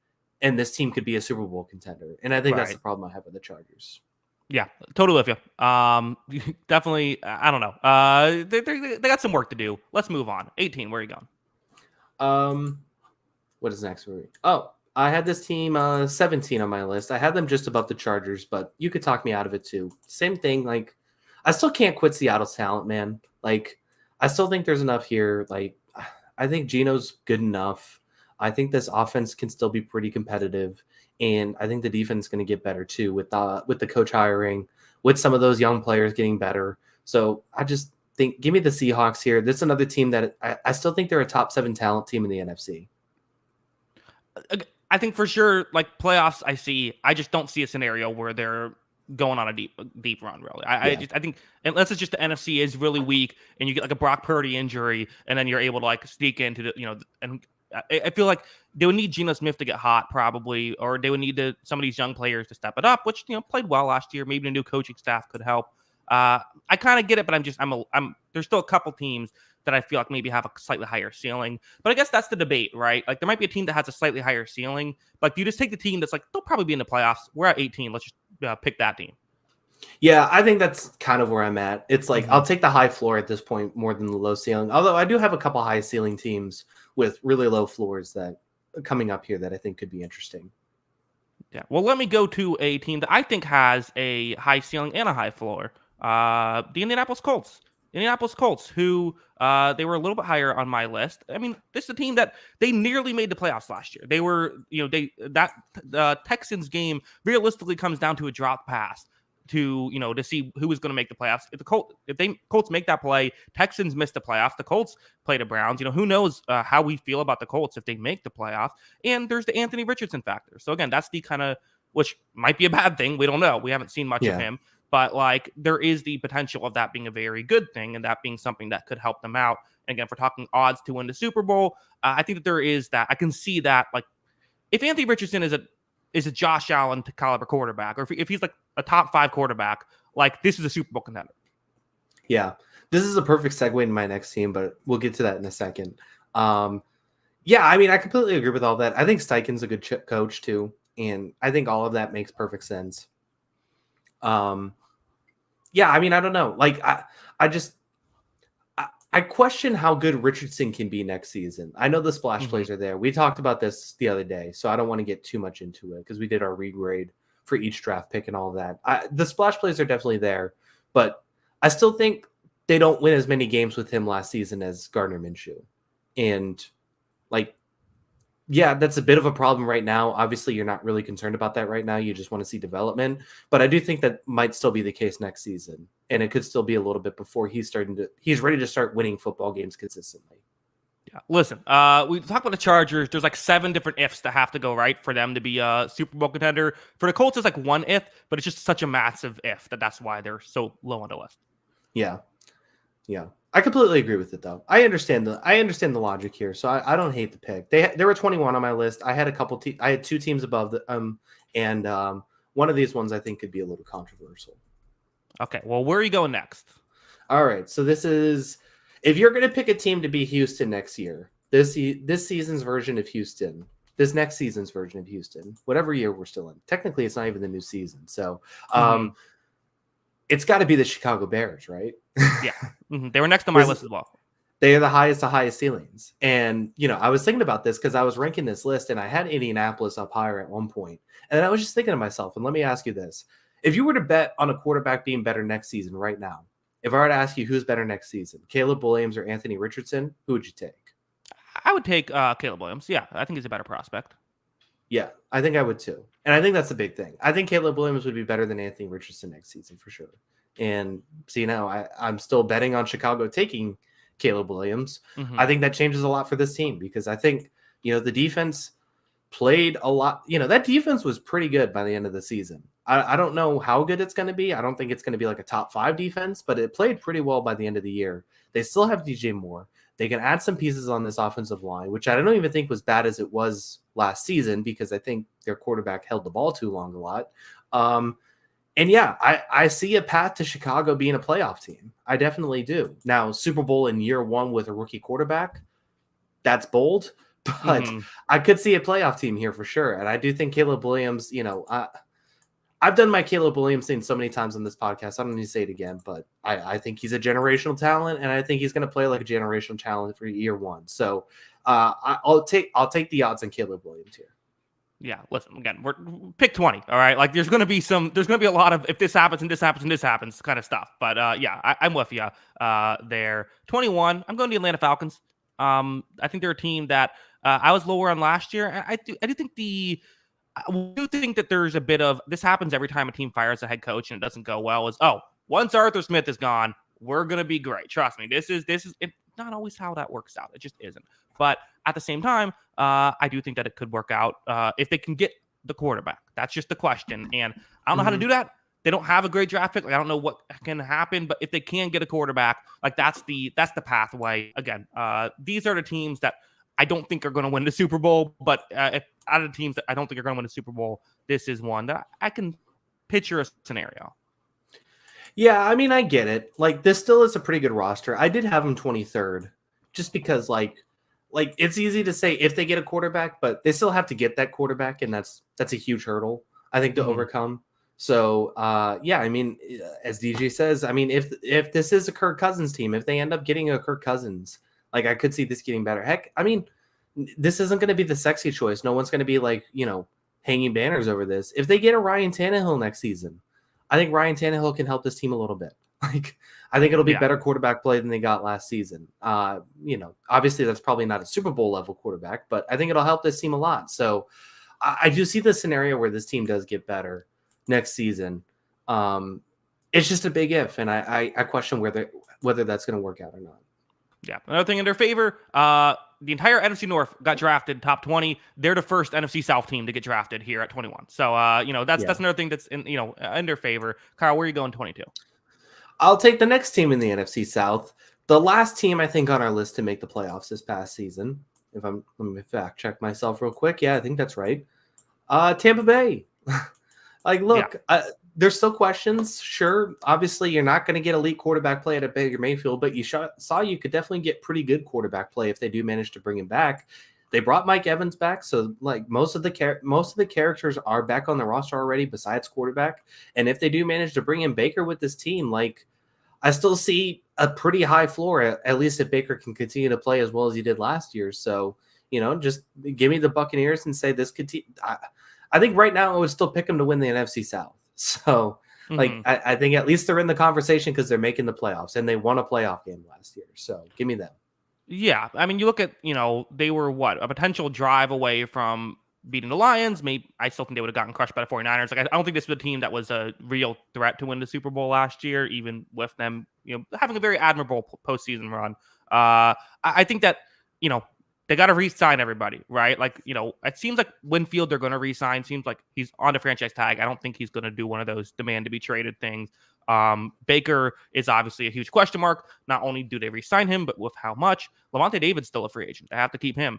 and this team could be a Super Bowl contender. And I think that's the problem I have with the Chargers. Yeah, totally with you. Definitely, I don't know. They got some work to do. Let's move on. 18, where are you going? What is next for me? Oh, I had this team 17 on my list. I had them just above the Chargers, but you could talk me out of it too. Same thing. Like, I still can't quit Seattle's talent, man. Like, I still think there's enough here. Like, I think Geno's good enough. I think this offense can still be pretty competitive. And I think the defense is going to get better too with the coach hiring, with some of those young players getting better. So I just think, give me the Seahawks here. This is another team that I still think they're a top 7 talent team in the NFC. I think for sure, like playoffs, I just don't see a scenario where they're going on a deep run, really. I think unless it's just the NFC is really weak and you get like a Brock Purdy injury and then you're able to like sneak into the, and I feel like they would need Geno Smith to get hot probably, or they would need some of these young players to step it up, which, played well last year. Maybe the new coaching staff could help. I kind of get it, but there's still a couple teams that I feel like maybe have a slightly higher ceiling. But I guess that's the debate, right? Like there might be a team that has a slightly higher ceiling. Like you just take the team that's like, they'll probably be in the playoffs. We're at 18. Let's just pick that team. Yeah, I think that's kind of where I'm at. It's like, I'll take the high floor at this point more than the low ceiling. Although I do have a couple high ceiling teams with really low floors that coming up here that I think could be interesting. Yeah. Well, let me go to a team that I think has a high ceiling and a high floor. The Indianapolis Colts. Indianapolis Colts, who they were a little bit higher on my list. I mean, this is a team that they nearly made the playoffs last year. They were, the Texans game realistically comes down to a drop pass to see who was going to make the playoffs. If the Colts make that play, Texans miss the playoffs. The Colts play the Browns. Who knows how we feel about the Colts if they make the playoffs. And there's the Anthony Richardson factor. So again, that's the kind of, which might be a bad thing. We don't know. We haven't seen much of him. But like there is the potential of that being a very good thing and that being something that could help them out. And again, if we're talking odds to win the Super Bowl, I think that there is that. I can see that. Like if Anthony Richardson is a Josh Allen caliber quarterback, or if he's like a top 5 quarterback, like this is a Super Bowl contender. Yeah, this is a perfect segue into my next team, but we'll get to that in a second. Yeah, I mean, I completely agree with all that. I think Steichen's a good coach too, and I think all of that makes perfect sense. Yeah, I mean, I don't know. Like, I question how good Richardson can be next season. I know the splash plays are there. We talked about this the other day, so I don't want to get too much into it because we did our regrade for each draft pick and all of that. The splash plays are definitely there, but I still think they don't win as many games with him last season as Gardner Minshew. And like, yeah, that's a bit of a problem right now. Obviously, you're not really concerned about that right now. You just want to see development. But I do think that might still be the case next season. And it could still be a little bit before he's ready to start winning football games consistently. Yeah. Listen, we talked about the Chargers. There's like 7 different ifs that have to go right for them to be a Super Bowl contender. For the Colts, it's like 1 if, but it's just such a massive if that's why they're so low on the list. Yeah. Yeah. I completely agree with it, though. I understand the logic here, so I don't hate the pick. There were 21 on my list. I had I had 2 teams above and one of these ones I think could be a little controversial. Okay, well, where are you going next? All right, so this is if you're going to pick a team to be Houston next year, this season's version of Houston, this next season's version of Houston, whatever year we're still in. Technically, it's not even the new season, so. It's got to be the Chicago Bears, right? Yeah. They were next on my list as well. They are the highest ceilings. And, I was thinking about this because I was ranking this list and I had Indianapolis up higher at one point. And then I was just thinking to myself, and let me ask you this. If you were to bet on a quarterback being better next season right now, if I were to ask you who's better next season, Caleb Williams or Anthony Richardson, who would you take? I would take Caleb Williams. Yeah, I think he's a better prospect. Yeah, I think I would too. And I think that's the big thing. I think Caleb Williams would be better than Anthony Richardson next season for sure. And see, now I'm still betting on Chicago taking Caleb Williams. I think that changes a lot for this team because I think, the defense played a lot. That defense was pretty good by the end of the season. I don't know how good it's going to be. I don't think it's going to be like a top 5 defense, but it played pretty well by the end of the year. They still have DJ Moore. They can add some pieces on this offensive line, which I don't even think was bad as it was last season because I think their quarterback held the ball too long a lot. And yeah, I see a path to Chicago being a playoff team. I definitely do. Now, Super Bowl in year 1 with a rookie quarterback, that's bold, but I could see a playoff team here for sure. And I do think Caleb Williams, I've done my Caleb Williams thing so many times on this podcast. I don't need to say it again, but I think he's a generational talent, and I think he's going to play like a generational talent for year 1. So I'll take the odds on Caleb Williams here. Yeah, listen, again, we're pick 20. All right, like there's going to be a lot of if this happens and this happens and this happens kind of stuff. But yeah, I'm with you there. 21. I'm going to the Atlanta Falcons. I think they're a team that I was lower on last year. I do think that there's a bit of this happens every time a team fires a head coach and it doesn't go well. Once Arthur Smith is gone, we're gonna be great. Trust me. This is not always how that works out. It just isn't. But at the same time, I do think that it could work out if they can get the quarterback. That's just the question. And I don't know how to do that. They don't have a great draft pick. Like, I don't know what can happen, but if they can get a quarterback, like that's the pathway. Again, these are the teams that I don't think are going to win the Super Bowl, but if out of the teams that I don't think are going to win the Super Bowl, this is one that I can picture a scenario. Yeah, I mean, I get it. Like, this still is a pretty good roster. I did have them 23rd just because, like it's easy to say if they get a quarterback, but they still have to get that quarterback, and that's a huge hurdle, I think, to overcome. So, yeah, I mean, as DJ says, I mean, if this is a Kirk Cousins team, if they end up getting a Kirk Cousins, like, I could see this getting better. Heck, I mean, this isn't going to be the sexy choice. No one's going to be, like, hanging banners over this. If they get a Ryan Tannehill next season, I think Ryan Tannehill can help this team a little bit. Like, I think it'll be better quarterback play than they got last season. Obviously that's probably not a Super Bowl level quarterback, but I think it'll help this team a lot. So I do see the scenario where this team does get better next season. It's just a big if, and I question whether that's going to work out or not. Yeah. Another thing in their favor, the entire NFC North got drafted top 20. They're the first NFC South team to get drafted here at 21. So, that's another thing that's in their favor. Kyle, where are you going 22? I'll take the next team in the NFC South. The last team I think on our list to make the playoffs this past season. Let me fact check myself real quick. Yeah, I think that's right. Tampa Bay. Look, there's still questions. Sure, obviously you're not going to get elite quarterback play at a Baker Mayfield, but you saw you could definitely get pretty good quarterback play if they do manage to bring him back. They brought Mike Evans back, so most of the characters are back on the roster already besides quarterback. And if they do manage to bring in Baker with this team, I still see a pretty high floor, at least if Baker can continue to play as well as he did last year. So, just give me the Buccaneers and say this could. I think right now I would still pick them to win the NFC South. So, I think at least they're in the conversation because they're making the playoffs and they won a playoff game last year. So, give me them. Yeah, I mean, you look at they were a potential drive away from beating the Lions. Maybe I still think they would have gotten crushed by the 49ers. I don't think this was a team that was a real threat to win the Super Bowl last year, even with them having a very admirable postseason run. I think that they got to re-sign everybody, right? It seems like Winfield they're going to re-sign. Seems like he's on the franchise tag. I don't think he's going to do one of those demand to be traded things. Baker is obviously a huge question mark. Not only do they re-sign him, but with how much. Lavonte David's still a free agent. They have to keep him.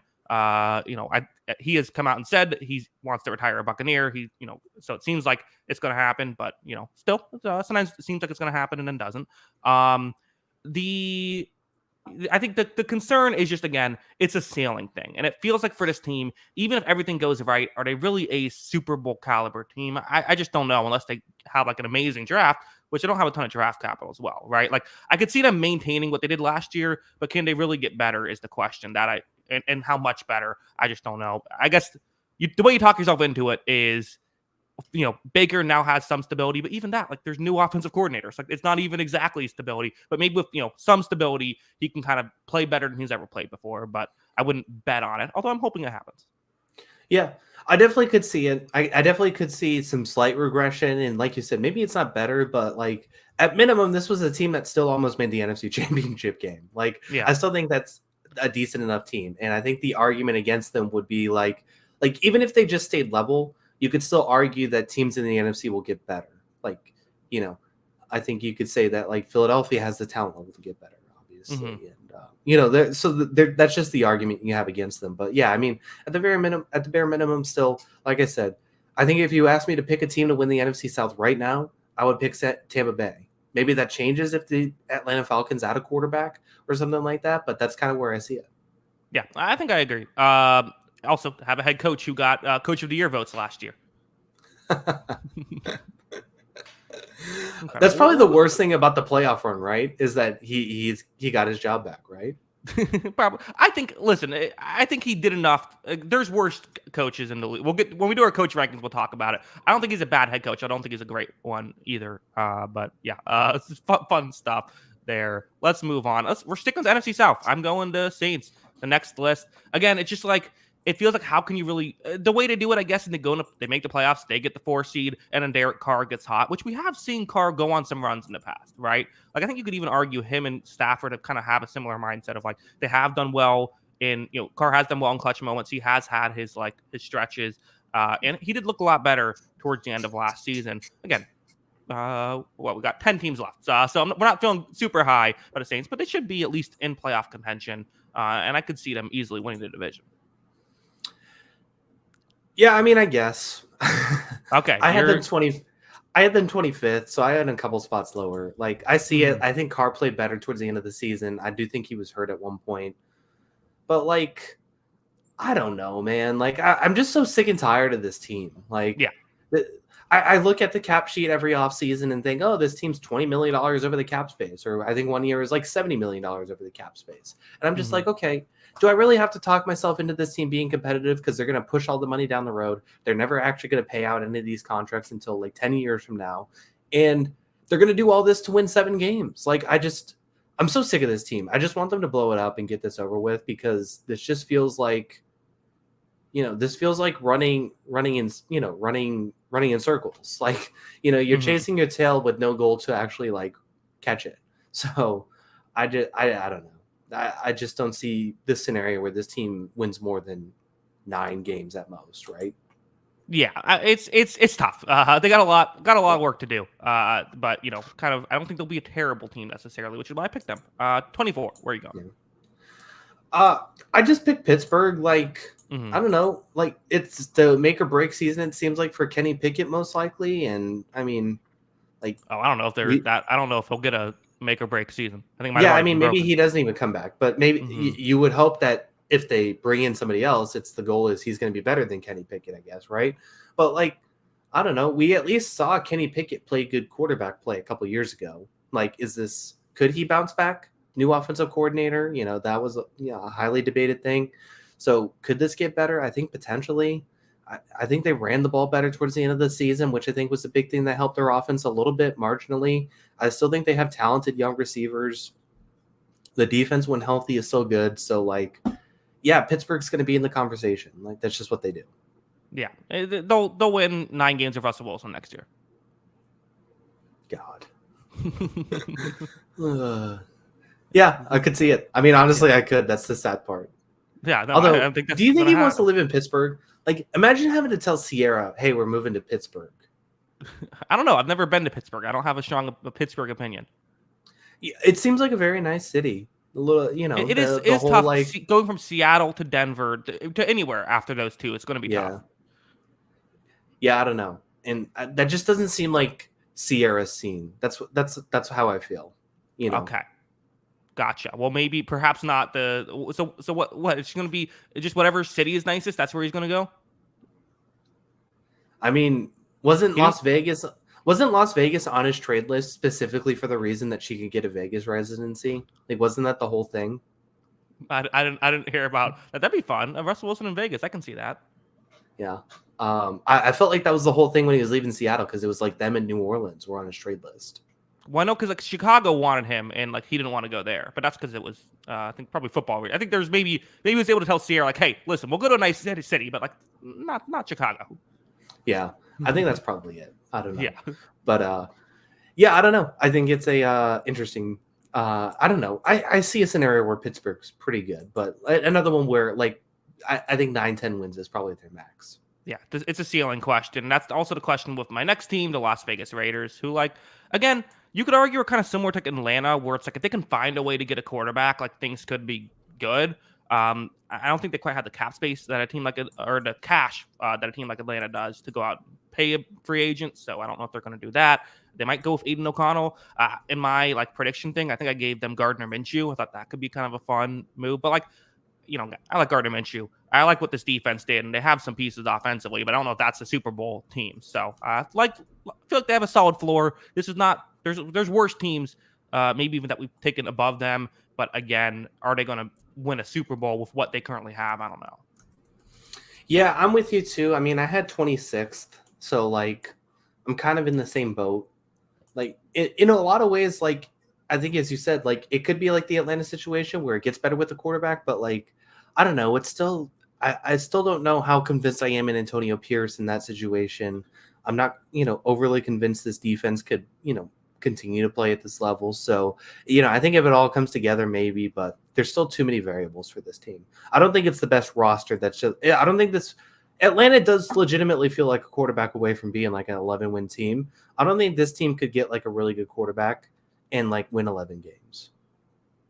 He has come out and said that he wants to retire a Buccaneer. So it seems like it's going to happen, but still, sometimes it seems like it's going to happen and then doesn't. I think that the concern is just, again, it's a ceiling thing. And it feels like for this team, even if everything goes right, are they really a Super Bowl caliber team? I just don't know unless they have an amazing draft, which they don't have a ton of draft capital as well, right? I could see them maintaining what they did last year, but can they really get better is the question and how much better? I just don't know. I guess the way you talk yourself into it is, Baker now has some stability, but even that, there's new offensive coordinators. It's not even exactly stability, but maybe with, some stability, he can kind of play better than he's ever played before, but I wouldn't bet on it, although I'm hoping it happens. Yeah, I definitely could see it. I definitely could see some slight regression. And like you said, maybe it's not better, but at minimum, this was a team that still almost made the NFC Championship game. I still think that's a decent enough team. And I think the argument against them would be even if they just stayed level, you could still argue that teams in the NFC will get better. I think you could say that Philadelphia has the talent level to get better, obviously. Mm-hmm. And that's just the argument you have against them. But yeah, I mean, at the bare minimum, still, like I said, I think if you asked me to pick a team to win the NFC South right now, I would pick Tampa Bay. Maybe that changes if the Atlanta Falcons add a quarterback or something like that, but that's kind of where I see it. Yeah, I think I agree. Also have a head coach who got Coach of the Year votes last year. That's probably the worst thing about the playoff run, right? Is that he got his job back, right? Probably. I think he did enough. There's worse coaches in the league. When we do our coach rankings, we'll talk about it. I don't think he's a bad head coach. I don't think he's a great one either. But yeah, it's fun stuff there. Let's move on. We're sticking with NFC South. I'm going to Saints. The next list. Again, it's just it feels like how can you really the way to do it, I guess, and they make the playoffs, they get the 4 seed, and then Derek Carr gets hot, which we have seen Carr go on some runs in the past, right? I think you could even argue him and Stafford have kind of have a similar mindset of they have done well in Carr has done well in clutch moments. He has had his stretches, and he did look a lot better towards the end of last season. Again, we got 10 teams left, so we're not feeling super high by the Saints, but they should be at least in playoff contention, and I could see them easily winning the division. Yeah, I mean, I guess. Okay. I had them 25th, so I had a couple spots lower. I see it. I think Carr played better towards the end of the season. I do think he was hurt at one point. But I don't know, man. I'm just so sick and tired of this team. I look at the cap sheet every offseason and think, oh, this team's $20 million over the cap space. Or I think one year is $70 million over the cap space. And I'm just okay, do I really have to talk myself into this team being competitive because they're going to push all the money down the road? They're never actually going to pay out any of these contracts until 10 years from now. And they're going to do all this to win 7 games. I'm so sick of this team. I just want them to blow it up and get this over with because this just feels like this feels like running in circles. Like, you're chasing your tail with no goal to actually like catch it. So I don't know. I just don't see this scenario where this team wins more than 9 games at most, right? Yeah, it's tough. They got a lot of work to do. But kind of, I don't think they'll be a terrible team necessarily, which is why I picked them. 24. Where are you going? I just picked Pittsburgh. Like, I don't know. Like, it's the make or break season. It seems like for Kenny Pickett most likely, and I mean, like, I don't know if they're that. I don't know if he'll get a make or break season. I think. Maybe he doesn't even come back, but maybe you would hope that if they bring in somebody else, the goal is he's going to be better than Kenny Pickett, I guess, right? But like, I don't know. We at least saw Kenny Pickett play good quarterback play a couple years ago. Like, could he bounce back? New offensive coordinator, that was a highly debated thing. So could this get better? I think potentially. I think they ran the ball better towards the end of the season, which I think was a big thing that helped their offense a little bit marginally. I still think they have talented young receivers. The defense, when healthy, is still good. So, like, yeah, Pittsburgh's going to be in the conversation. Like, that's just what they do. Yeah, they'll win 9 games of Russell Wilson next year. God. Yeah, I could see it. I mean, honestly, I could. That's the sad part. Yeah. No, although, I think that's do you think he wants to live in Pittsburgh? Like, imagine having to tell Sierra, "Hey, we're moving to Pittsburgh." I don't know. I've never been to Pittsburgh. I don't have a strong Pittsburgh opinion. Yeah, it seems like a very nice city. A little, it is whole, tough. Like, going from Seattle to Denver to anywhere after those two, it's going to be tough. Yeah, I don't know, and that just doesn't seem like Sierra's scene. That's how I feel. Okay. Gotcha. Well, perhaps not the. So what? It's going to be just whatever city is nicest. That's where he's going to go. I mean, wasn't Las Vegas on his trade list specifically for the reason that she could get a Vegas residency? Like, wasn't that the whole thing? I didn't hear about that. That'd be fun. Russell Wilson in Vegas. I can see that. Yeah. I felt like that was the whole thing when he was leaving Seattle, because it was like them in New Orleans were on his trade list. Well, no, because like Chicago wanted him, and like he didn't want to go there. But that's because it was, I think, probably football. I think there's maybe he was able to tell Sierra, like, hey, listen, we'll go to a nice city, but like not Chicago. Yeah, I think that's probably it. I don't know. Yeah, but yeah, I don't know. I think it's a interesting. I don't know. I see a scenario where Pittsburgh's pretty good, but another one where like I think 9-10 wins is probably their max. Yeah, it's a ceiling question. That's also the question with my next team, the Las Vegas Raiders, who, like, again, you could argue are kind of similar to Atlanta, where it's like if they can find a way to get a quarterback, like things could be good. I don't think they quite have the cap space that a team like or the cash that a team like Atlanta does to go out and pay a free agent. So I don't know if they're going to do that. They might go with Aiden O'Connell. In my like prediction thing, I think I gave them Gardner Minshew. I thought that could be kind of a fun move, but like, I like Gardner Minshew. I like what this defense did, and they have some pieces offensively, but I don't know if that's a Super Bowl team. So I feel like they have a solid floor. This is not there's worse teams, maybe even that we've taken above them. But again, are they going to win a Super Bowl with what they currently have? I don't know. Yeah, I'm with you too. I mean, I had 26th, so like I'm kind of in the same boat. Like in a lot of ways, like I think as you said, like it could be like the Atlanta situation where it gets better with the quarterback, but like I don't know. It's still I still don't know how convinced I am in Antonio Pierce in that situation. I'm not, overly convinced this defense could, continue to play at this level. So, I think if it all comes together, maybe, but there's still too many variables for this team. I don't think it's the best roster. I don't think Atlanta does legitimately feel like a quarterback away from being like an 11-win team. I don't think this team could get like a really good quarterback and like win 11 games.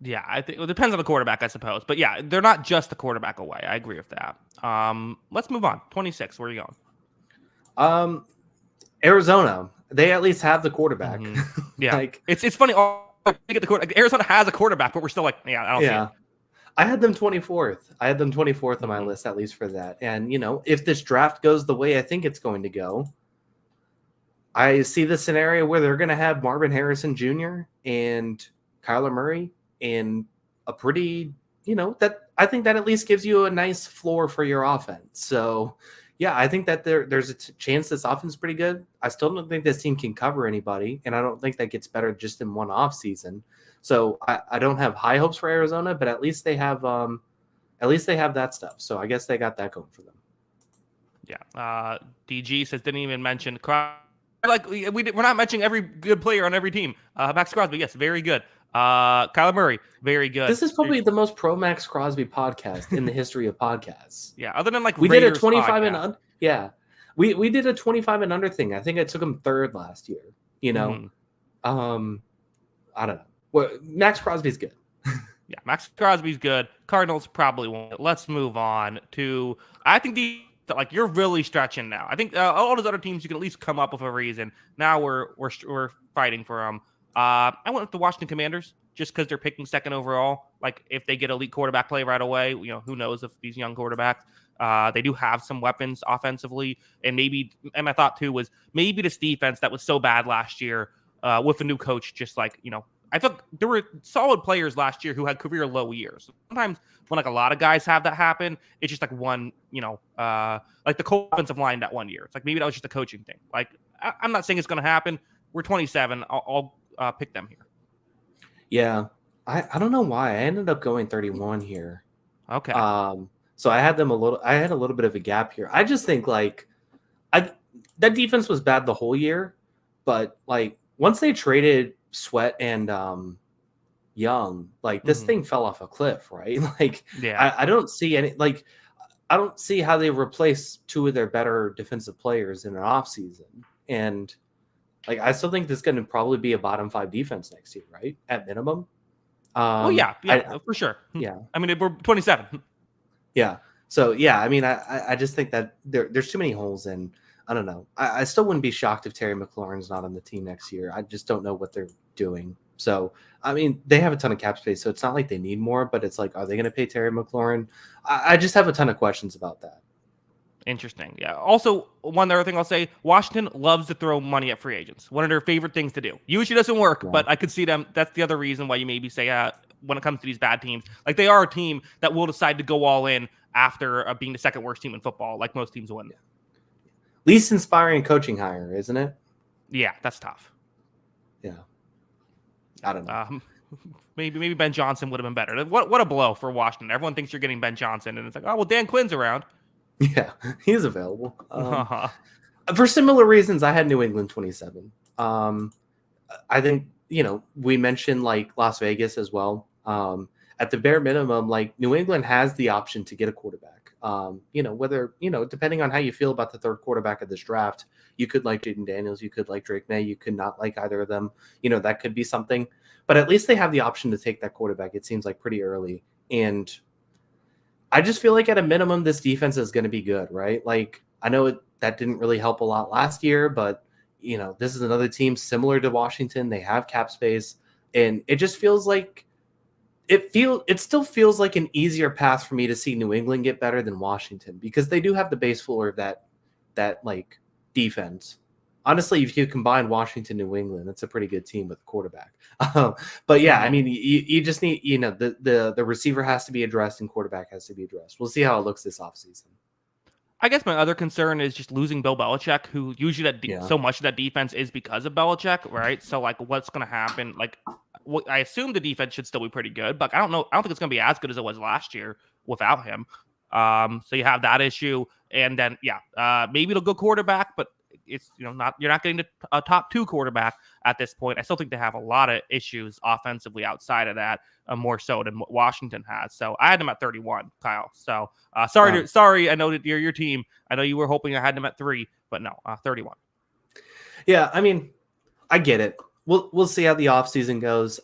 Yeah, I think it depends on the quarterback, I suppose. But yeah, they're not just the quarterback away. I agree with that. Let's move on. 26. Where are you going? Arizona. They at least have the quarterback. Mm-hmm. Yeah, like it's funny. Arizona has a quarterback, but we're still like, I don't see it. I had them 24th. On my list, at least for that. And if this draft goes the way I think it's going to go, I see the scenario where they're going to have Marvin Harrison Jr. and Kyler Murray. And a pretty, that I think that at least gives you a nice floor for your offense. So, yeah, I think that there's a chance this offense is pretty good. I still don't think this team can cover anybody, and I don't think that gets better just in one off season. So I don't have high hopes for Arizona, but at least they have that stuff. So I guess they got that going for them. Yeah. DG says didn't even mention we're not mentioning every good player on every team. Max Crosby, yes, very good. Kyler Murray, very good. This is probably the most pro Max Crosby podcast in the history of podcasts. Yeah, other than we Raiders did a 25 podcast. and under. Yeah, we did a 25 and under thing. I think I took him third last year. You know, I don't know. Well, Max Crosby's good. Yeah, Max Crosby's good. Cardinals probably won't. Let's move on to. I think you're really stretching now. I think all those other teams you can at least come up with a reason. Now we're fighting for them. I went with the Washington Commanders just because they're picking second overall. Like if they get elite quarterback play right away, who knows if these young quarterbacks. They do have some weapons offensively, and my thought too was maybe this defense that was so bad last year with a new coach, just I thought there were solid players last year who had career low years. Sometimes when a lot of guys have that happen, it's just one, like the Colts offensive line that 1 year. It's maybe that was just a coaching thing. I'm not saying it's going to happen. We're 27. I'll pick them here. Yeah. I don't know why. I ended up going 31 here. Okay. So I had a little bit of a gap here. I just think that defense was bad the whole year, but once they traded Sweat and Young, this thing fell off a cliff, right? Yeah. I don't see I don't see how they replace two of their better defensive players in an offseason. And I still think this is going to probably be a bottom 5 defense next year, right? At minimum. Yeah, for sure. Yeah. I mean, we're 27. Yeah. So yeah, I mean, I just think that there's too many holes in. I don't know. I still wouldn't be shocked if Terry McLaurin's not on the team next year. I just don't know what they're doing. So, I mean, they have a ton of cap space, so it's not like they need more, but it's are they going to pay Terry McLaurin? I just have a ton of questions about that. Interesting. Yeah. Also, one other thing I'll say, Washington loves to throw money at free agents. One of their favorite things to do. Usually doesn't work, but I could see them. That's the other reason why you maybe say when it comes to these bad teams, they are a team that will decide to go all in after being the second worst team in football, like most teams win. Yeah. Least inspiring coaching hire, isn't it? Yeah, that's tough. Yeah. I don't know. Maybe Ben Johnson would have been better. What a blow for Washington. Everyone thinks you're getting Ben Johnson, and it's Dan Quinn's around. Yeah, he's available. For similar reasons, I had New England 27. I think, we mentioned Las Vegas as well. At the bare minimum, New England has the option to get a quarterback. Whether, depending on how you feel about the third quarterback of this draft, you could like Jaden Daniels, you could like Drake May, you could not like either of them. That could be something. But at least they have the option to take that quarterback, it seems pretty early. And I just feel at a minimum, this defense is going to be good, right? I know that didn't really help a lot last year, but, this is another team similar to Washington. They have cap space, and it just feels it still feels like an easier path for me to see New England get better than Washington, because they do have the base floor of that defense. Honestly, if you combine Washington, New England, it's a pretty good team with a quarterback. But yeah, I mean, you just need, the receiver has to be addressed and quarterback has to be addressed. We'll see how it looks this offseason. I guess my other concern is just losing Bill Belichick, who usually so much of that defense is because of Belichick, right? So what's going to happen? I assume the defense should still be pretty good, but I don't know. I don't think it's going to be as good as it was last year without him. So you have that issue, and then maybe it'll go quarterback, but it's you're not getting a top 2 quarterback at this point. I still think they have a lot of issues offensively outside of that, more so than what Washington has. So I had them at 31, Kyle. So sorry. I know that you're your team. I know you were hoping I had them at 3, but no, 31. Yeah, I mean, I get it. We'll see how the offseason goes.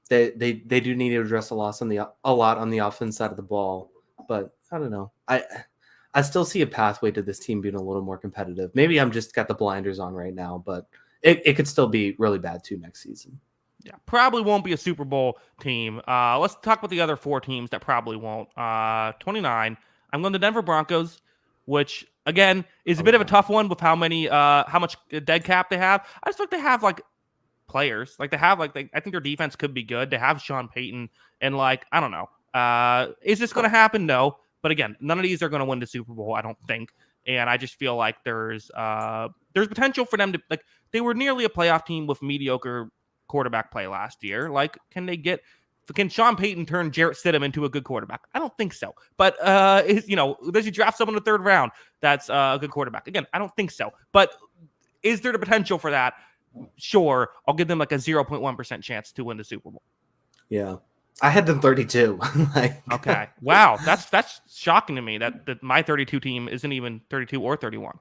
They do need to address a lot on the offense side of the ball, but I don't know. I still see a pathway to this team being a little more competitive. Maybe I'm just got the blinders on right now, but it could still be really bad too next season. Yeah, probably won't be a Super Bowl team. Let's talk about the other 4 teams that probably won't. 29. I'm going to Denver Broncos, which again is a bit of a tough one with how much dead cap they have. I just think they have players. They have I think their defense could be good. They have Sean Payton, and I don't know. Is this going to happen? No. But again, none of these are going to win the Super Bowl, I don't think. And I just feel like there's potential for them to they were nearly a playoff team with mediocre quarterback play last year. Can they get can Sean Payton turn Jarrett Stidham into a good quarterback? I don't think so. But does he draft someone in the 3rd round that's a good quarterback? Again, I don't think so. But is there the potential for that? Sure, I'll give them like a 0.1% chance to win the Super Bowl. Yeah, I had them 32. Okay, wow, that's shocking to me that my 32 team isn't even 32 or 31.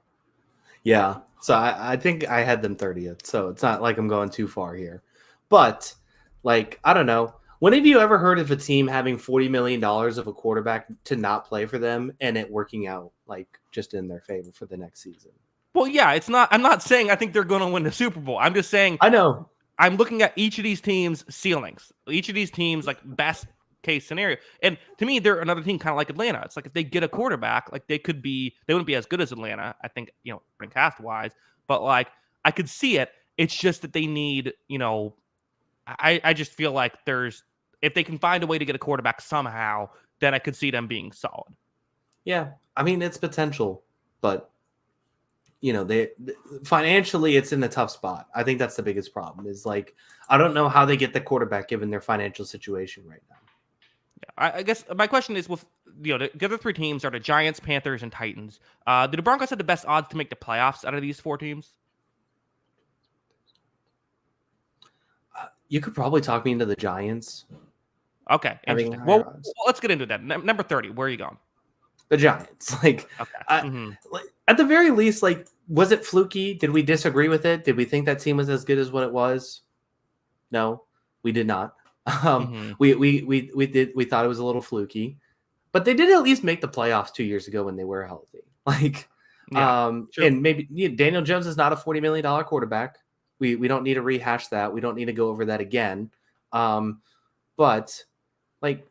Yeah, so I think I had them 30th. So it's not like I'm going too far here, but like I don't know. When have you ever heard of a team having $40 million of a quarterback to not play for them and it working out like just in their favor for the next season? Well, yeah, it's not. I'm not saying I think they're going to win the Super Bowl. I'm just saying. I know. I'm looking at each of these teams' ceilings. Each of these teams, like best case scenario, and to me, they're another team kind of like Atlanta. It's like if they get a quarterback, like they wouldn't be as good as Atlanta. I think cast wise, but like I could see it. It's just that they need I just feel like if they can find a way to get a quarterback somehow, then I could see them being solid. Yeah, I mean it's potential, but they financially it's in a tough spot. I think that's the biggest problem. Is like I don't know how they get the quarterback given their financial situation right now. Yeah, I guess my question is with the other 3 teams are the Giants, Panthers, and Titans. Do the Broncos have the best odds to make the playoffs out of these 4 teams? You could probably talk me into the Giants. Okay, interesting. Well, let's get into that. Number 30, where are you going? The Giants. Like, okay. Like at the very least, like, was it fluky? Did we disagree with it? Did we think that team was as good as what it was? No, we did not. We thought it was a little fluky, but they did at least make the playoffs 2 years ago when they were healthy. Like, and maybe Daniel Jones is not a $40 million quarterback. We don't need to rehash that. We don't need to go over that again. But like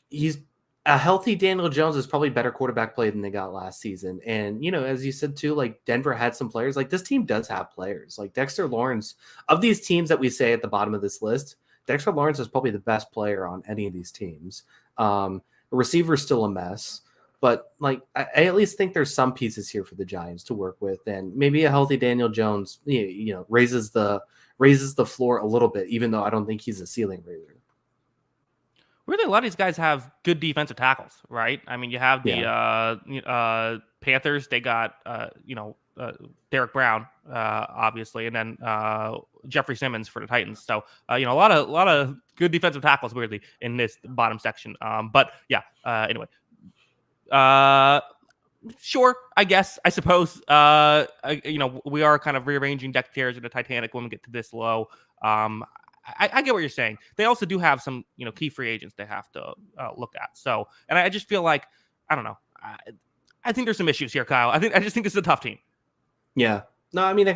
he's a healthy Daniel Jones is probably better quarterback play than they got last season. And, as you said too, like Denver had some players. Like this team does have players. Like Dexter Lawrence, of these teams that we say at the bottom of this list, Dexter Lawrence is probably the best player on any of these teams. The receiver's still a mess. But like I at least think there's some pieces here for the Giants to work with, and maybe a healthy Daniel Jones, raises the floor a little bit, even though I don't think he's a ceiling raiser. Really, a lot of these guys have good defensive tackles, right? I mean, you have the Panthers. They got Derek Brown, obviously, and then Jeffrey Simmons for the Titans. So a lot of good defensive tackles, weirdly, in this bottom section. But yeah, anyway. Sure, I suppose. We are kind of rearranging deck chairs in the Titanic when we get to this low. I get what you're saying. They also do have some, key free agents they have to look at. So, and I just feel like, I don't know. I think there's some issues here, Kyle. I just think this is a tough team. Yeah. No, I mean,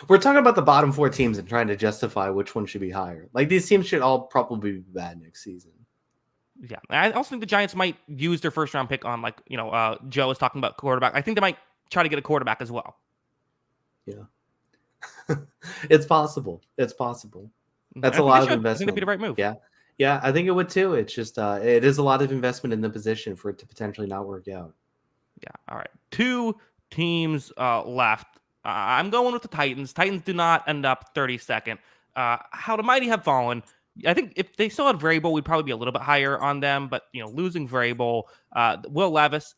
we're talking about the bottom 4 teams and trying to justify which one should be higher. Like these teams should all probably be bad next season. Yeah, I also think the Giants might use their 1st round pick on Joe is talking about quarterback. I think they might try to get a quarterback as well. Yeah, it's possible. That's a lot of investment. I think it'd be the right move. Yeah, I think it would too. It's just it is a lot of investment in the position for it to potentially not work out. Yeah. All right. 2 teams left. I'm going with the Titans. Titans do not end up 32nd. How the mighty have fallen. I think if they still had Vrabel, we'd probably be a little bit higher on them. But losing Vrabel, Will Levis,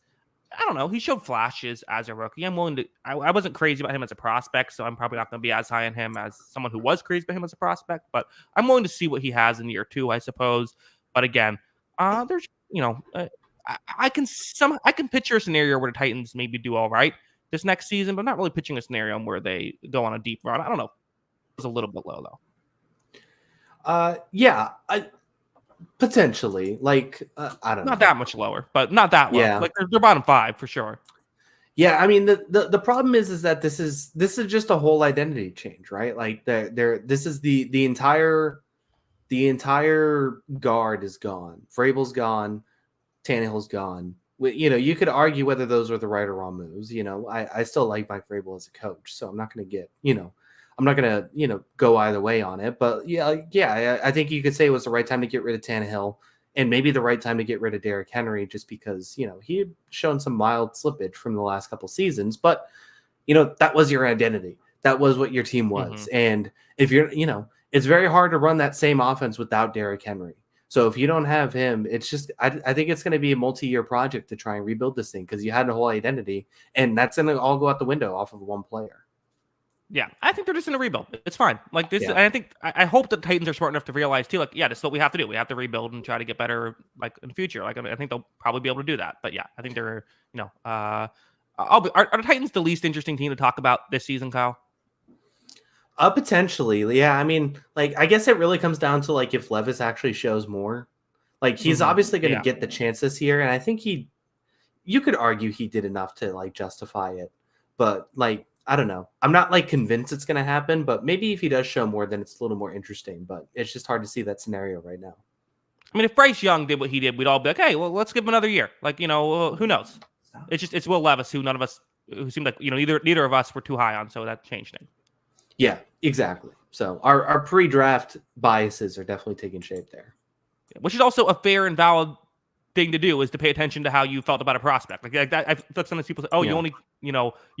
I don't know. He showed flashes as a rookie. I'm willing to. I wasn't crazy about him as a prospect, so I'm probably not going to be as high on him as someone who was crazy about him as a prospect. But I'm willing to see what he has in year 2, I suppose. But again, there's I can picture a scenario where the Titans maybe do all right this next season, but I'm not really pitching a scenario where they go on a deep run. I don't know. It's a little bit low though. Yeah, potentially. Like, I don't know. Not that much lower, but not that low. Yeah. Like they're bottom 5 for sure. Yeah, I mean the problem is that this is just a whole identity change, right? Like this is the entire guard is gone. Vrabel's gone, Tannehill's gone. You could argue whether those are the right or wrong moves. I still like Mike Vrabel as a coach, so I'm not going to get I'm not going to, go either way on it. But I think you could say it was the right time to get rid of Tannehill and maybe the right time to get rid of Derrick Henry just because, he had shown some mild slippage from the last couple seasons. But, that was your identity. That was what your team was. Mm-hmm. And if you're, it's very hard to run that same offense without Derrick Henry. So if you don't have him, it's just I think it's going to be a multi-year project to try and rebuild this thing because you had a whole identity, and that's going to all go out the window off of one player. Yeah, I think they're just in a rebuild. It's fine. Like this, I think I hope the Titans are smart enough to realize too. Like, yeah, this is what we have to do. We have to rebuild and try to get better, like in the future. Like, I think they'll probably be able to do that. But yeah, I think they're, are the Titans the least interesting team to talk about this season, Kyle? Potentially, yeah. I mean, like, I guess it really comes down to like if Levis actually shows more. Like, he's obviously going to get the chance this year, and I think you could argue he did enough to like justify it. But like, I don't know. I'm not like convinced it's going to happen, but maybe if he does show more, then it's a little more interesting. But it's just hard to see that scenario right now. I mean, if Bryce Young did what he did, we'd all be like, hey, well, let's give him another year. Like, who knows? It's Will Levis, who none of us, who seemed like, neither of us were too high on. So that changed things. Yeah, exactly. So our pre-draft biases are definitely taking shape there. Which is also a fair and valid thing to do, is to pay attention to how you felt about a prospect. Like that, I've thought sometimes people say, "Oh, you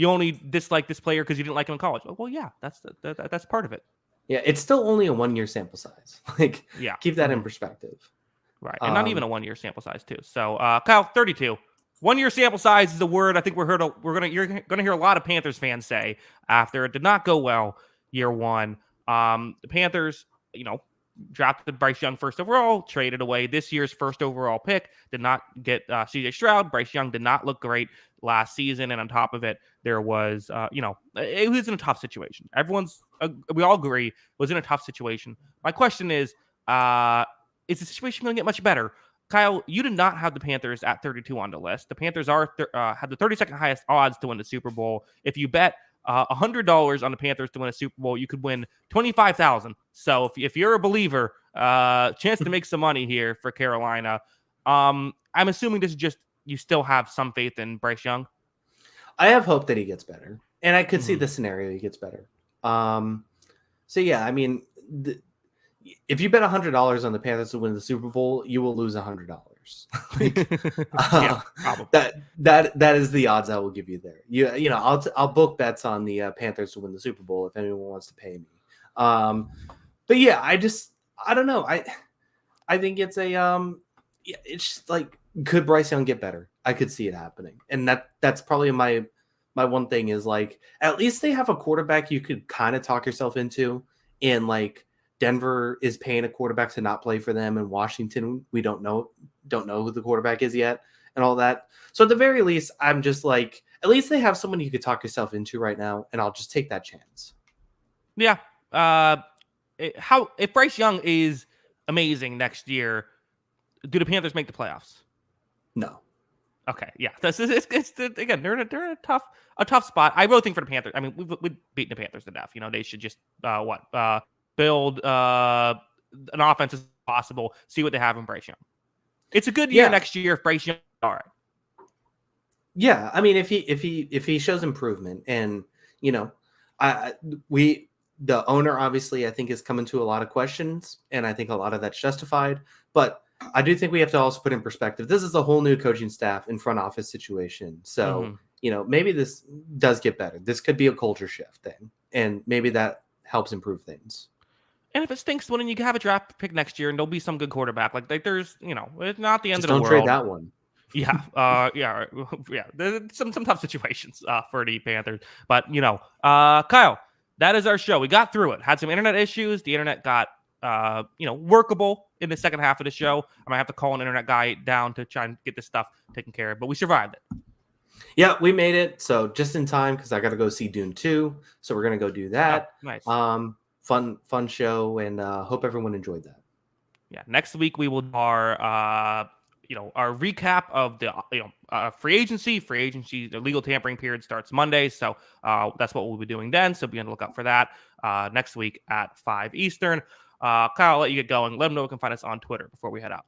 only dislike this player because you didn't like him in college." Well, yeah, that's part of it. Yeah, it's still only a 1-year sample size. Like, keep that in perspective. Right, and not even a 1-year sample size too. So, Kyle, 32. 1-year sample size is a word I think you're gonna hear a lot of Panthers fans say after it did not go well year one. The Panthers, drafted Bryce Young first overall, traded away this year's first overall pick, did not get CJ Stroud. Bryce Young did not look great last season. And on top of it, there was, it was in a tough situation. We all agree, was in a tough situation. My question is the situation going to get much better? Kyle, you did not have the Panthers at 32 on the list. The Panthers have the 32nd highest odds to win the Super Bowl. If you bet $100 on the Panthers to win a Super Bowl, you could win $25,000. So if you're a believer, chance to make some money here for Carolina. I'm assuming this is just, you still have some faith in Bryce Young. I have hope that he gets better, and I could see the scenario he gets better. So yeah, I mean, if you bet $100 on the Panthers to win the Super Bowl, you will lose $100. Yeah, probably. That is the odds I will give you there. I'll book bets on the Panthers to win the Super Bowl if anyone wants to pay me. But yeah, I don't know. I think it's it's just like, could Bryce Young get better? I could see it happening, and that's probably my one thing is like, at least they have a quarterback you could kind of talk yourself into, and like, Denver is paying a quarterback to not play for them, and Washington, we don't know who the quarterback is yet, and all that. So at the very least, I'm just like, at least they have someone you could talk yourself into right now, and I'll just take that chance. Yeah. If Bryce Young is amazing next year, do the Panthers make the playoffs? No. Okay. Yeah. Again, they're in a tough spot. I really think for the Panthers. I mean, we've beaten the Panthers to death. They should just build an offense as possible, see what they have in Bryce Young. It's a good year next year if Bryce Young, all right. Yeah, I mean, if he shows improvement, and the owner obviously I think is coming to a lot of questions, and I think a lot of that's justified, but I do think we have to also put in perspective, this is a whole new coaching staff and front office situation. So, maybe this does get better. This could be a culture shift thing, and maybe that helps improve things. And if it stinks, well, then you can have a draft pick next year, and there'll be some good quarterback. Like there's, it's not the end of the world. Don't trade that one. Yeah. There's some tough situations for the Panthers, but Kyle, that is our show. We got through it. Had some internet issues. The internet got workable in the second half of the show. I might have to call an internet guy down to try and get this stuff taken care of, but we survived it. Yeah, we made it. So just in time, because I got to go see Dune 2. So we're going to go do that. Nice. Fun show, and hope everyone enjoyed that. Yeah. Next week we will do our recap of the free agency. The legal tampering period starts Monday. So that's what we'll be doing then. So be on the lookout for that next week at 5 Eastern. Kyle, I'll let you get going. Let them know we can find us on Twitter before we head out.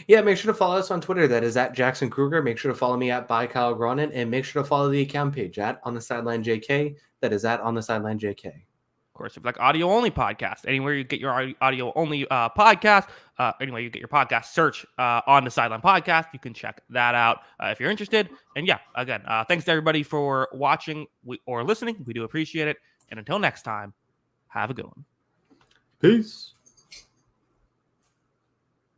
Yeah, make sure to follow us on Twitter. That is at Jackson Kruger. Make sure to follow me at @ByKyleGronin, and make sure to follow the account page at On the Sideline JK. That is at On the Sideline JK. Of course, if you like audio only podcast, anywhere you get your audio only podcast, anyway you get your podcast, search On the Sideline podcast. You can check that out if you're interested. And yeah, again, thanks to everybody for watching or listening. We do appreciate it. And until next time, have a good one. Peace.